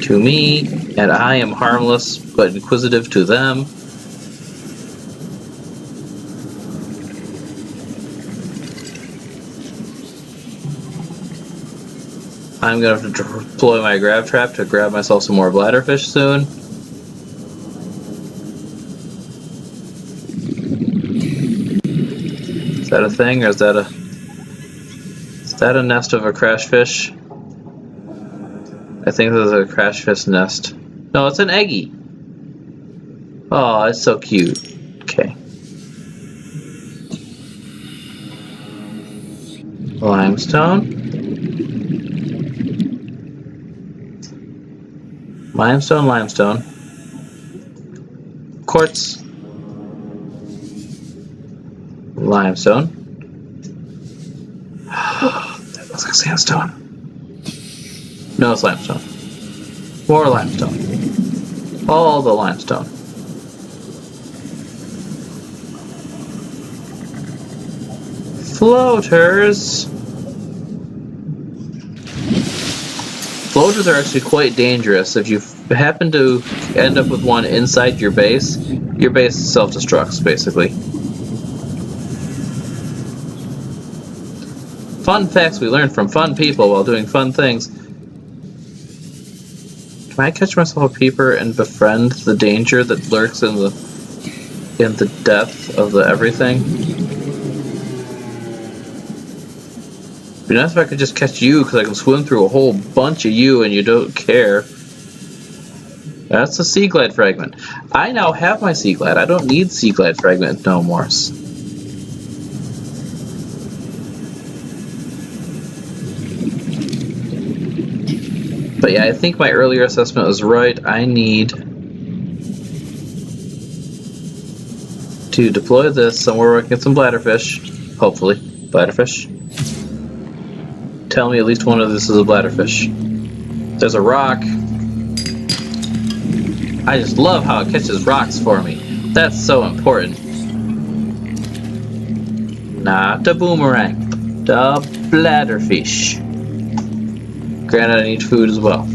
to me, and I am harmless but inquisitive to them. I'm gonna have to deploy my grab trap to grab myself some more bladderfish soon. Is that a thing, or is that a nest of a crash fish? I think there's a crash fish nest. No, it's an eggie. Oh, it's so cute. Okay. Limestone. Limestone, limestone. Quartz. Limestone. That looks like sandstone. No, it's limestone. More limestone. All the limestone. Floaters. Floaters are actually quite dangerous. If you happen to end up with one inside your base self-destructs, basically. Fun facts we learned from fun people while doing fun things. Can I catch myself a peeper and befriend the danger that lurks in the depth of the everything? It'd be nice if I could just catch you, because I can swim through a whole bunch of you and you don't care. That's a sea glide fragment. I now have my sea glide. I don't need sea glide fragment no more. But yeah, I think my earlier assessment was right. I need to deploy this somewhere where I can get some bladderfish. Hopefully. Bladderfish. Tell me at least one of this is a bladderfish. There's a rock. I just love how it catches rocks for me. That's so important. Not a boomerang. The bladderfish. Granted, I need food as well.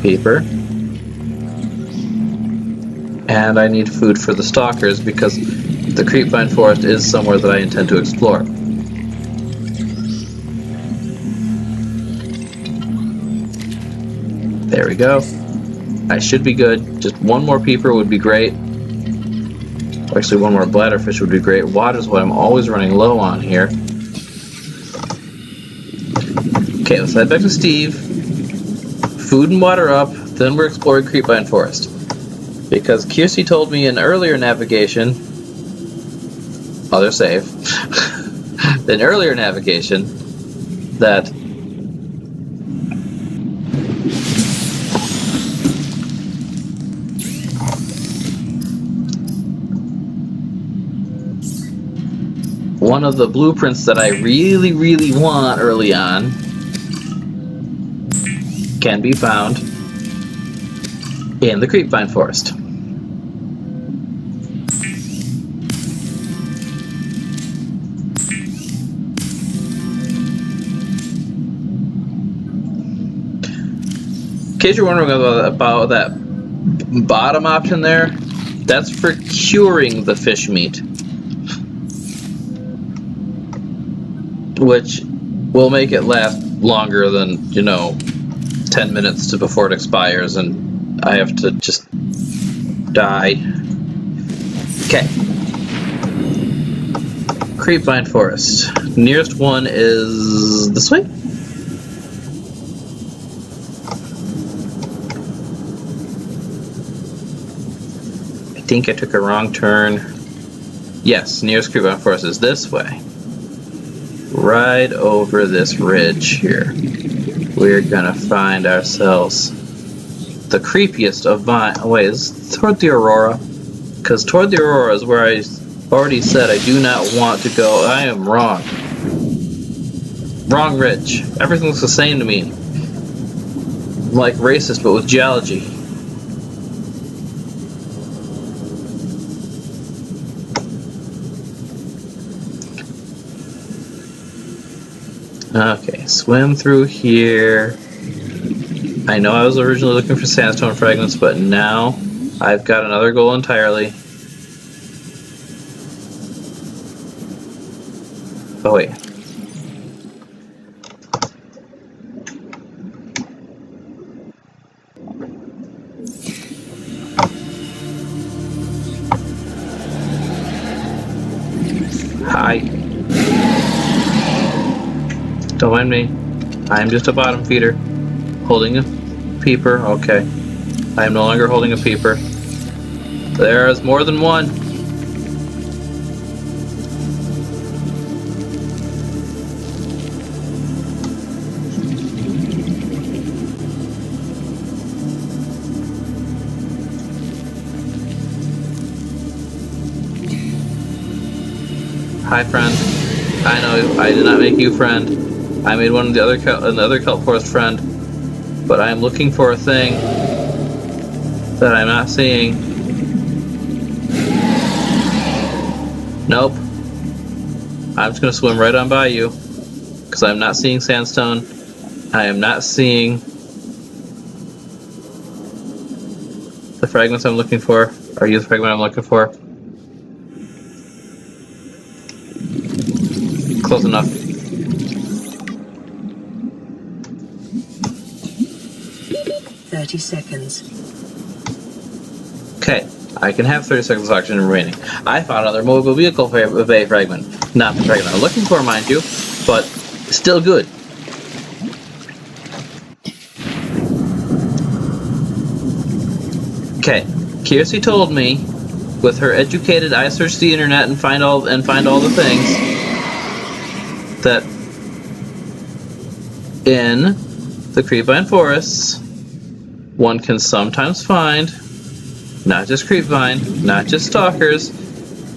Paper. And I need food for the stalkers because the creepvine forest is somewhere that I intend to explore. There we go. I should be good. Just one more peeper would be great. Actually, one more bladderfish would be great. Water's what I'm always running low on here. Okay, let's head back to Steve. Food and water up, then we're exploring Creepvine Forest. Because Kirsty told me in earlier navigation... Other save. in earlier navigation, that... one of the blueprints that I really, really want early on can be found in the Creepvine Forest. In case you're wondering about that bottom option there, that's for curing the fish meat, which will make it last longer than, 10 minutes to before it expires, and I have to just die. Okay. Creepvine Forest. Nearest one is this way? I think I took a wrong turn. Yes, nearest creep forest is this way. Right over this ridge here. We're gonna find ourselves the creepiest of vine. Oh, wait, is it toward the Aurora? Because toward the Aurora is where I already said I do not want to go. I am wrong. Wrong ridge. Everything looks the same to me. I'm like racist, but with geology. Okay, swim through here. I know I was originally looking for sandstone fragments, but now I've got another goal entirely. Oh wait. Hi. Don't mind me. I'm just a bottom feeder. Holding a peeper. Okay. I am no longer holding a peeper. There is more than one. Hi, friend. I know I did not make you friend. I made one of the other kelp forest friend, but I am looking for a thing that I'm not seeing. Nope. I'm just gonna swim right on by you, because I'm not seeing sandstone. I am not seeing the fragments I'm looking for. Are you the fragment I'm looking for? Close enough. Seconds. Okay, I can have 30 seconds of oxygen remaining. I found another mobile vehicle bay fragment. Not the fragment I'm looking for, mind you, but still good. Okay, Kiersey told me, with her educated eye, search the internet and find all the things, that in the creepvine forests, one can sometimes find not just creepvine, not just stalkers,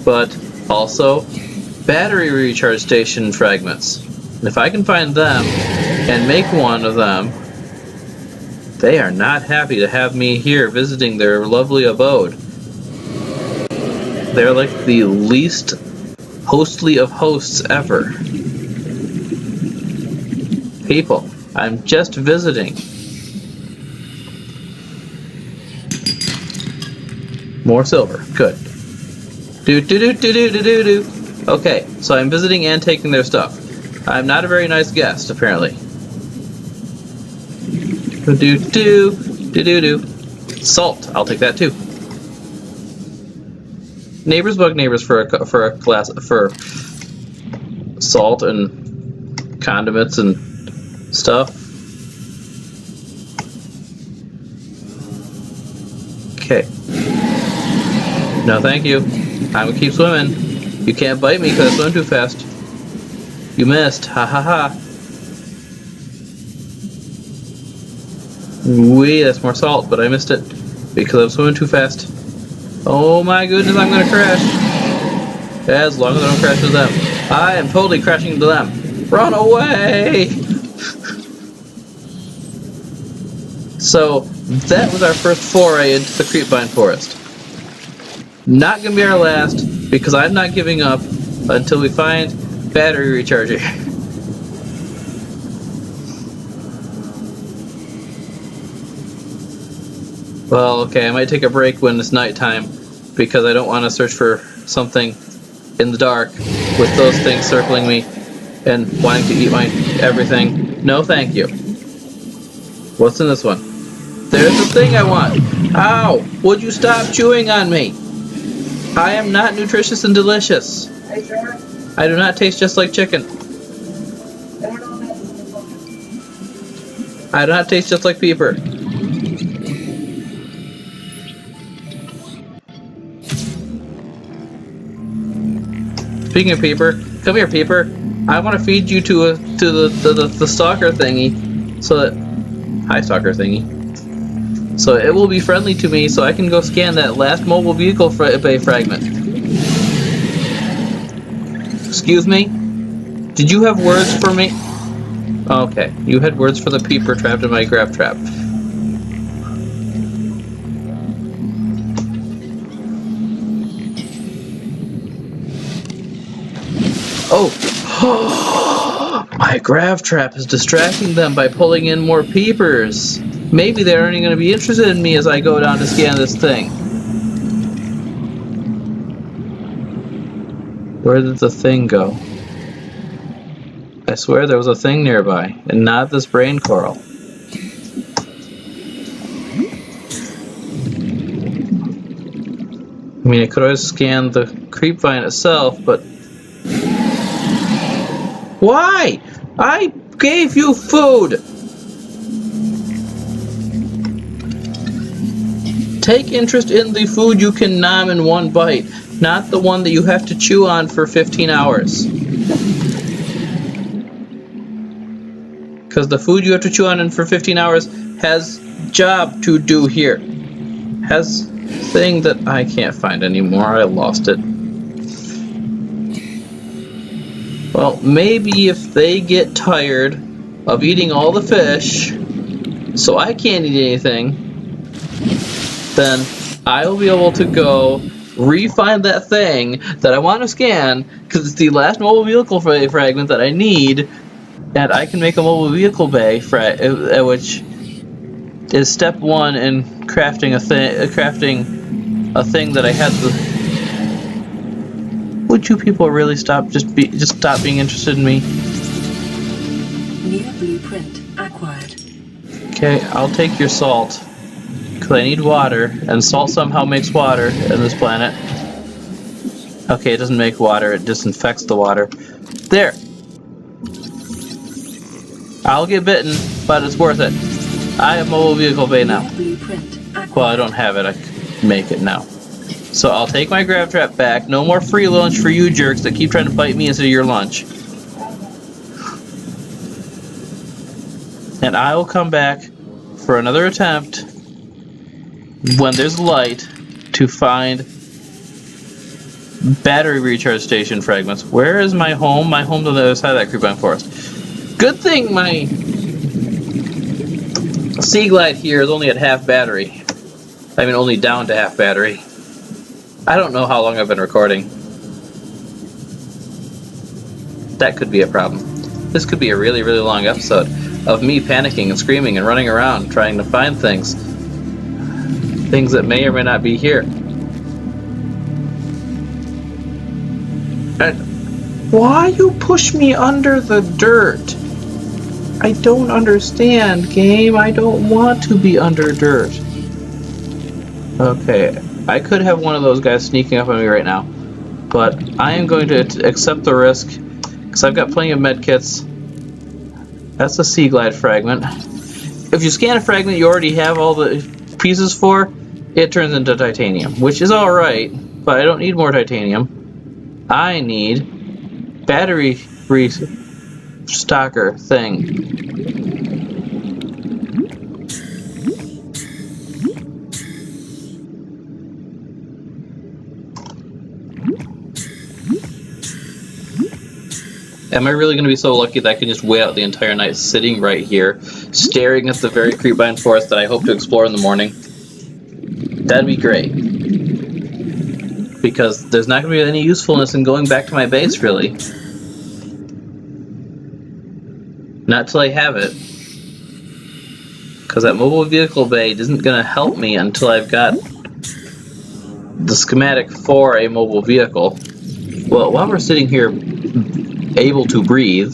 but also battery recharge station fragments. And if I can find them and make one of them, they are not happy to have me here visiting their lovely abode. They're like the least hostly of hosts ever. People, I'm just visiting. More silver. Good. Do. Okay, so I'm visiting and taking their stuff. I'm not a very nice guest, apparently. Do. Salt. I'll take that too. Neighbors bug neighbors for a class for salt and condiments and stuff. Okay. No, thank you. I'm gonna keep swimming. You can't bite me because I swim too fast. You missed. Ha ha ha. Wee, that's more salt, but I missed it because I'm swimming too fast. Oh my goodness, I'm gonna crash. As long as I don't crash into them. I am totally crashing into them. Run away! So, that was our first foray into the creepvine forest. Not gonna be our last, because I'm not giving up until we find battery recharger. Well, okay, I might take a break when it's nighttime, because I don't want to search for something in the dark with those things circling me and wanting to eat my everything. No, thank you. What's in this one? There's the thing I want. Ow! Would you stop chewing on me? I am not nutritious and delicious. I do not taste just like chicken. I do not taste just like Peeper. Speaking of Peeper, come here, Peeper. I want to feed you to the stalker thingy, so that hi stalker thingy. So it will be friendly to me, so I can go scan that last mobile vehicle bay fragment. Excuse me? Did you have words for me? Okay, you had words for the Peeper trapped in my grab trap. Oh! My grav trap is distracting them by pulling in more peepers. Maybe they aren't going to be interested in me as I go down to scan this thing. Where did the thing go? I swear there was a thing nearby, and not this brain coral. I mean, I could always scan the creepvine itself, but... Why? I gave you food! Take interest in the food you can nom in one bite, not the one that you have to chew on for 15 hours. Because the food you have to chew on for 15 hours has job to do here. Has thing that I can't find anymore. I lost it. Well, maybe if they get tired of eating all the fish, so I can't eat anything, then I'll be able to go re-find that thing that I want to scan, because it's the last mobile vehicle fragment that I need, and I can make a mobile vehicle bay, which is step one in crafting a thing that I had to... Would you people really stop just stop being interested in me? New blueprint acquired. Okay, I'll take your salt, because I need water, and salt somehow makes water in this planet. Okay, it doesn't make water, it disinfects the water. There! I'll get bitten, but it's worth it. I have mobile vehicle bay now. Well, I don't have it, I can make it now. So I'll take my grab trap back. No more free lunch for you jerks that keep trying to bite me instead of your lunch. And I will come back for another attempt when there's light to find battery recharge station fragments. Where is my home? My home's on the other side of that creepvine forest. Good thing my Sea Glide here is only at half battery. I mean, only down to half battery. I don't know how long I've been recording. That could be a problem. This could be a really, really long episode of me panicking and screaming and running around trying to find things. Things that may or may not be here. And why you push me under the dirt? I don't understand, game. I don't want to be under dirt. Okay, I could have one of those guys sneaking up on me right now, but I am going to accept the risk because I've got plenty of medkits. That's a Sea Glide fragment. If you scan a fragment you already have all the pieces for, it turns into titanium, which is alright, but I don't need more titanium. I need battery restocker thing. Am I really going to be so lucky that I can just wait out the entire night sitting right here, staring at the very creepvine forest that I hope to explore in the morning? That'd be great. Because there's not going to be any usefulness in going back to my base, really. Not till I have it. Because that mobile vehicle bay isn't going to help me until I've got the schematic for a mobile vehicle. Well, while we're sitting here able to breathe,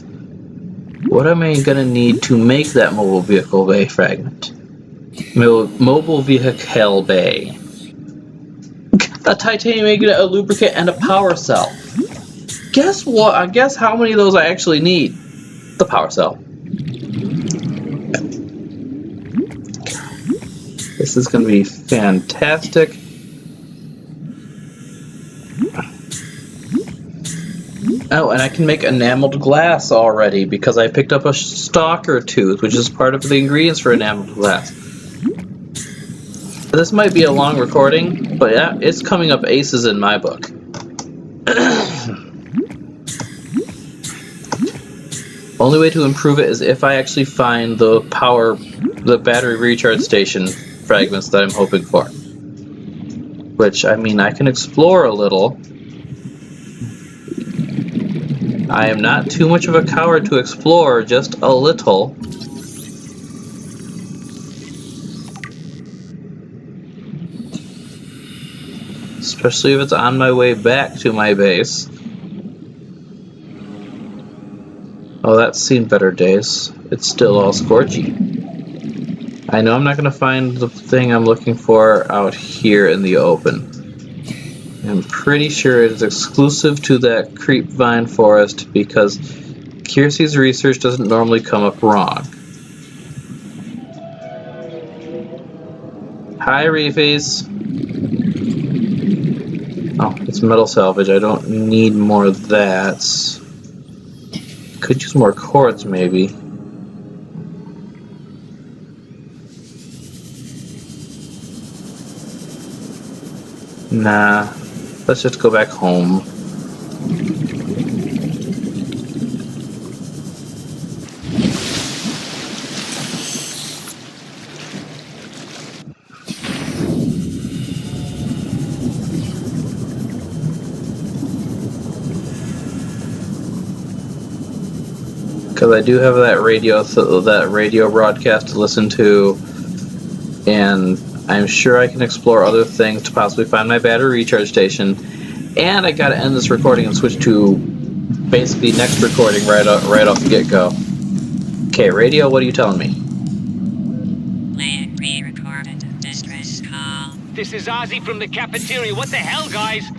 what am I going to need to make that mobile vehicle bay fragment? Mobile vehicle bay. A titanium magnet, a lubricant, and a power cell. Guess what? Guess how many of those I actually need? The power cell. This is going to be fantastic. Oh, and I can make enameled glass already because I picked up a stalker tooth, which is part of the ingredients for enameled glass. This might be a long recording, but yeah, it's coming up aces in my book. Only way to improve it is if I actually find the battery recharge station fragments that I'm hoping for. Which, I mean, I can explore a little. I am not too much of a coward to explore, just a little. Especially if it's on my way back to my base. Oh, that's seen better days. It's still all scorchy. I know I'm not going to find the thing I'm looking for out here in the open. I'm pretty sure it is exclusive to that creepvine forest because Kiersey's research doesn't normally come up wrong. Hi, Reefies. Oh, it's metal salvage. I don't need more of that. Could use more quartz, maybe. Nah, let's just go back home. Because I do have that radio broadcast to listen to, and I'm sure I can explore other things to possibly find my battery recharge station. And I gotta end this recording and switch to basically next recording right off the get-go. Okay, radio, what are you telling me? Plan pre-recorded distress call. This is Ozzy from the cafeteria. What the hell, guys?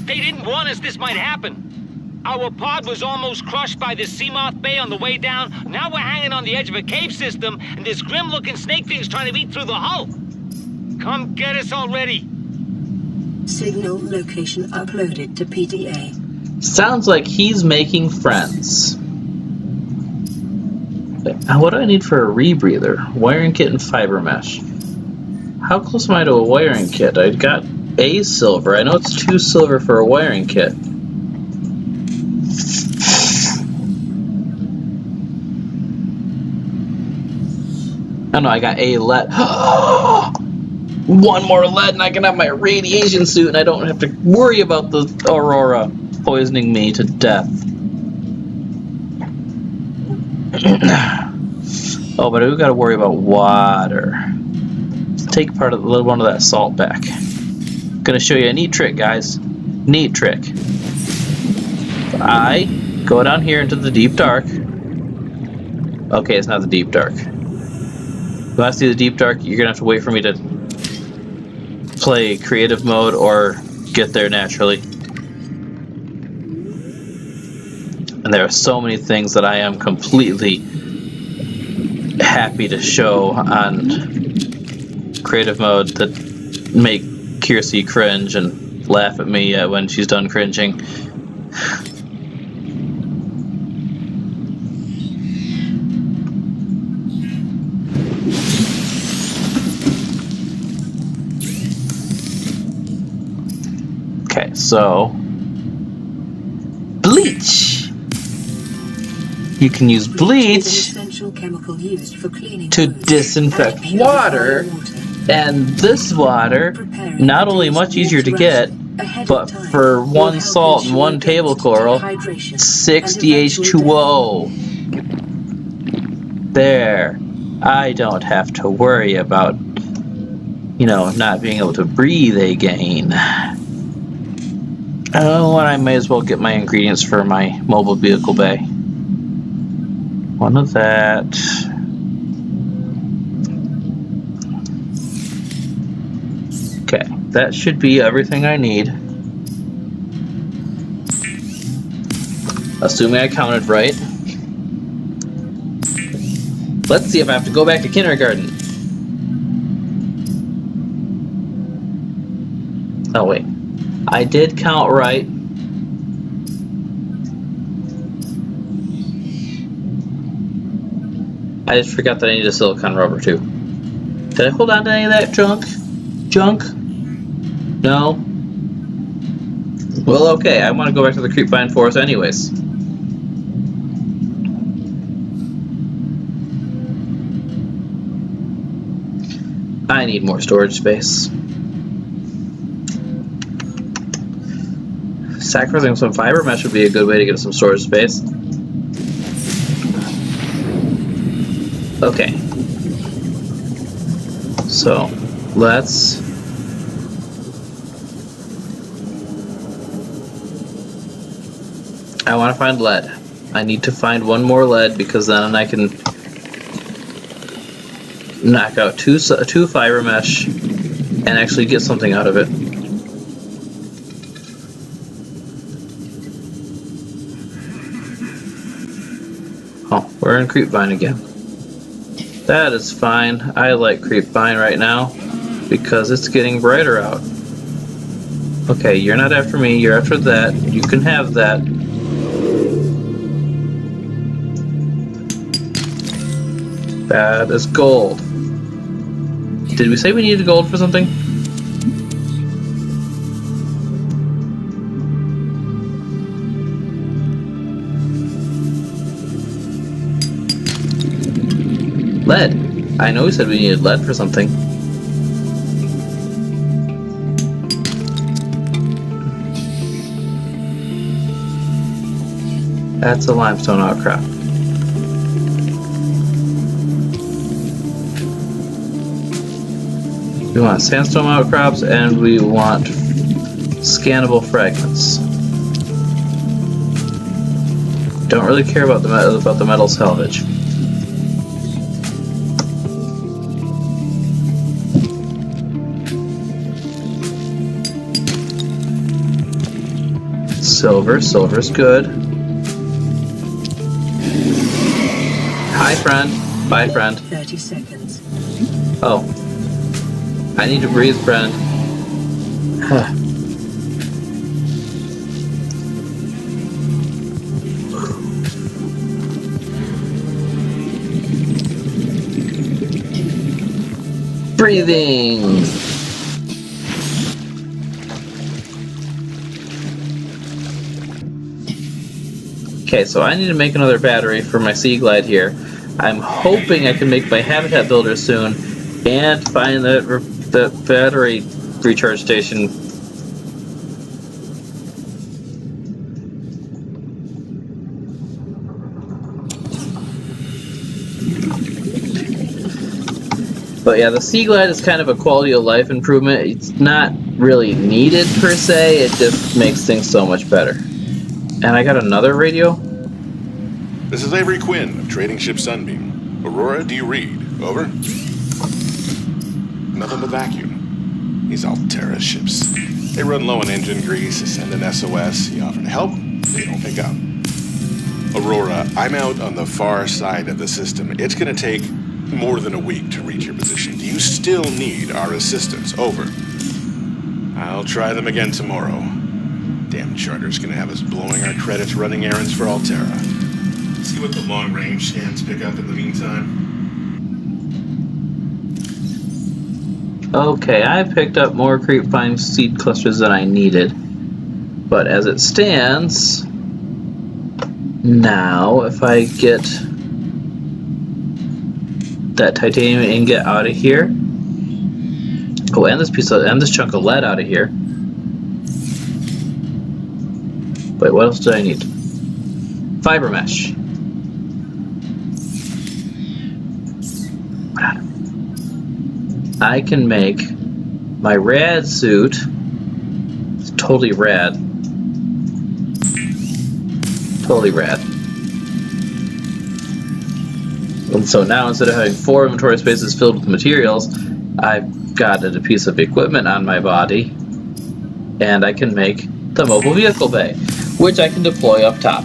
They didn't warn us this might happen. Our pod was almost crushed by this Seamoth Bay on the way down. Now we're hanging on the edge of a cave system, and this grim-looking snake thing's trying to eat through the hull. Come get us already. Signal location uploaded to PDA. Sounds like he's making friends. What do I need for a rebreather? Wiring kit and fiber mesh. How close am I to a wiring kit? I got a silver. I know it's 2 silver for a wiring kit. Oh no, I got a lead. One more lead and I can have my radiation suit and I don't have to worry about the Aurora poisoning me to death. Oh, but we gotta worry about water. Let's take part of one of that salt back. Gonna show you a neat trick, guys. Neat trick. I go down here into the deep dark. Okay, it's not the deep dark. If you want to see the deep dark, you're gonna have to wait for me to play creative mode or get there naturally. And there are so many things that I am completely happy to show on creative mode that make Kiersey cringe and laugh at me when she's done cringing. Okay, so bleach. You can use bleach Essential chemical used for cleaning to disinfect water, and this water, not only much easier to get, but for 1 salt and 1 table coral, 60 H2O. There. I don't have to worry about, not being able to breathe again. Oh, and I may as well get my ingredients for my mobile vehicle bay. 1 of that. Okay, that should be everything I need. Assuming I counted right. Let's see if I have to go back to kindergarten. Oh wait, I did count right. I just forgot that I need a silicon rubber too. Did I hold on to any of that junk? No? Well, okay, I want to go back to the creepvine forest anyways. I need more storage space. Sacrificing some fiber mesh would be a good way to get some storage space. Okay. So, let's... I want to find lead. I need to find one more lead because then I can knock out two fiber mesh and actually get something out of it. Oh, we're in Creepvine again. That is fine. I like Creepvine right now because it's getting brighter out. Okay, you're not after me, you're after that. You can have that. That is gold. Did we say we needed gold for something? Lead. I know we said we needed lead for something. That's a limestone outcrop. We want sandstone outcrops and we want scannable fragments. Don't really care about the metal salvage. Silver's good. Hi, friend. Bye, friend. 30 seconds. Oh. I need to breathe, friend. Breathing! Okay, so I need to make another battery for my Sea Glide here. I'm hoping I can make my habitat builder soon and find that battery recharge station. But yeah, the Sea Glide is kind of a quality of life improvement. It's not really needed per se, it just makes things so much better. And I got another radio? This is Avery Quinn of Trading Ship Sunbeam. Aurora, do you read? Over? Nothing but vacuum. These Altera ships. They run low on engine grease, send an SOS, you offer to help, they don't pick up. Aurora, I'm out on the far side of the system. It's gonna take more than a week to reach your position. Do you still need our assistance? Over. I'll try them again tomorrow. Damn charter's gonna have us blowing our credits running errands for Altera. See what the long-range scans pick up in the meantime. Okay, I picked up more creepvine seed clusters than I needed. But as it stands, now if I get that titanium ingot out of here, oh, and this chunk of lead out of here. Wait, what else do I need? Fiber mesh. I can make my rad suit. It's totally rad. Totally rad. And so now instead of having 4 inventory spaces filled with materials, I've got a piece of equipment on my body, and I can make the mobile vehicle bay, which I can deploy up top.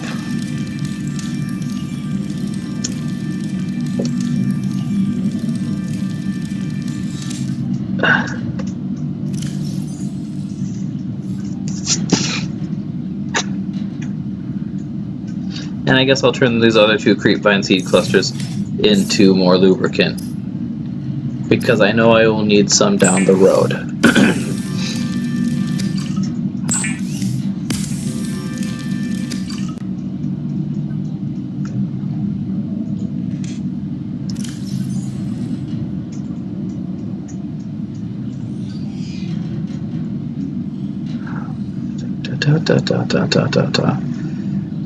And I guess I'll turn these other 2 creepvine seed clusters into more lubricant. Because I know I will need some down the road.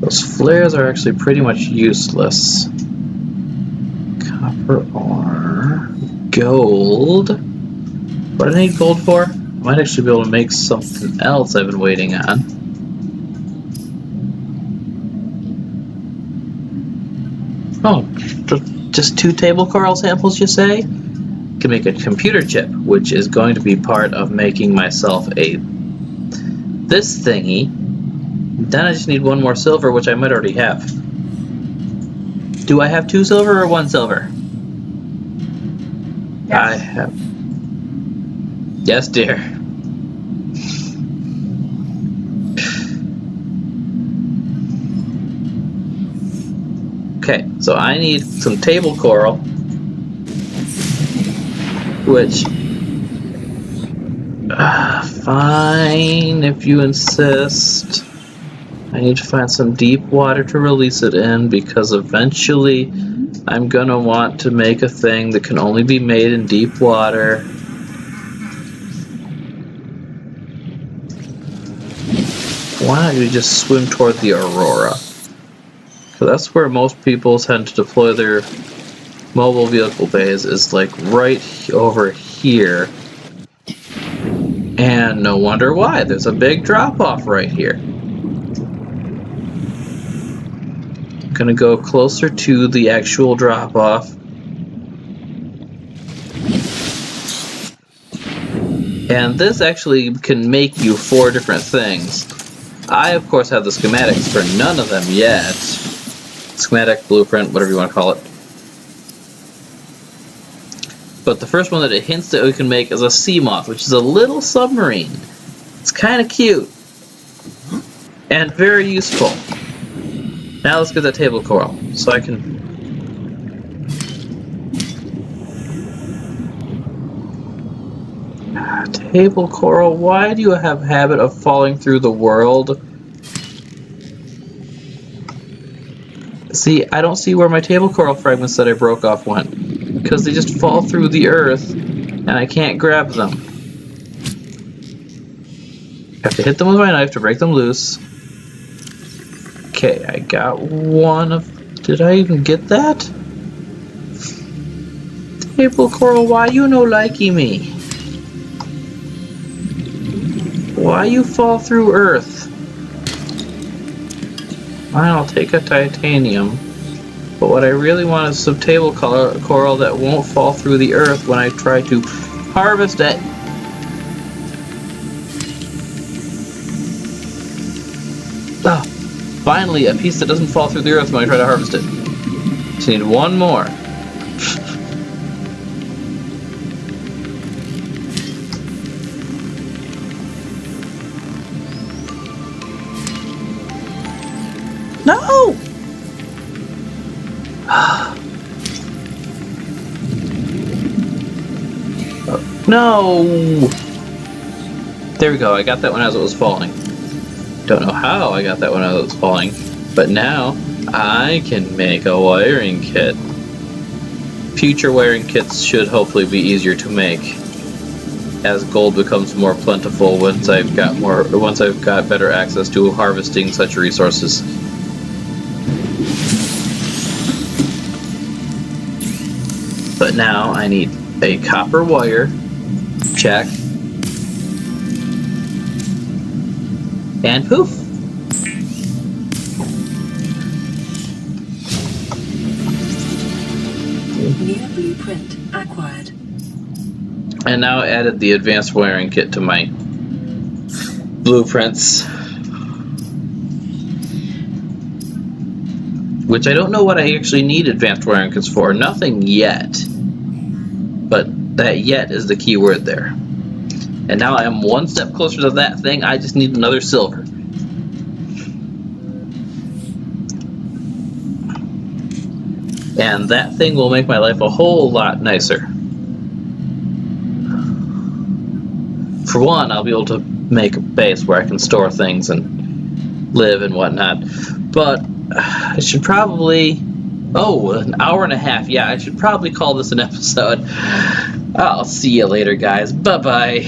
Those flares are actually pretty much useless. Copper ore. Gold. What do I need gold for? I might actually be able to make something else I've been waiting on. Oh, just 2 table coral samples, you say? Can make a computer chip, which is going to be part of making myself this thingy. Then I just need 1 more silver, which I might already have. Do I have 2 silver or 1 silver? Yes. I have. Yes, dear. Okay, so I need some table coral, which, fine if you insist. I need to find some deep water to release it in, because eventually I'm gonna want to make a thing that can only be made in deep water. Why don't you just swim toward the Aurora? So that's where most people tend to deploy their mobile vehicle bays, is like right over here. And no wonder why, there's a big drop-off right here. I'm gonna go closer to the actual drop-off. And this actually can make you 4 different things. I, of course, have the schematics for none of them yet. Schematic, blueprint, whatever you want to call it. But the first one that it hints that we can make is a sea moth, which is a little submarine. It's kind of cute. And very useful. Now let's get that table coral, so I can... Table coral, why do you have a habit of falling through the world? See, I don't see where my table coral fragments that I broke off went. Because they just fall through the earth, and I can't grab them. I have to hit them with my knife to break them loose. Okay, I got 1 of... Did I even get that? Table coral, why you no likey me? Why you fall through earth? I'll take a titanium. But what I really want is some table coral that won't fall through the earth when I try to harvest it. Ah, finally, a piece that doesn't fall through the earth when I try to harvest it. Just need 1 more. No! No! There we go, I got that one as it was falling. Don't know how I got that one as it was falling, but now I can make a wiring kit. Future wiring kits should hopefully be easier to make as gold becomes more plentiful once I've got better access to harvesting such resources. But now I need a copper wire, check, and poof. New blueprint acquired. And now I added the advanced wiring kit to my blueprints. Which I don't know what I actually need advanced wiring kits for. Nothing yet. But that yet is the key word there. And now I am 1 step closer to that thing. I just need another silver. And that thing will make my life a whole lot nicer. For one, I'll be able to make a base where I can store things and live and whatnot. But I should probably... Oh, an hour and a half. Yeah, I should probably call this an episode. I'll see you later, guys. Bye-bye.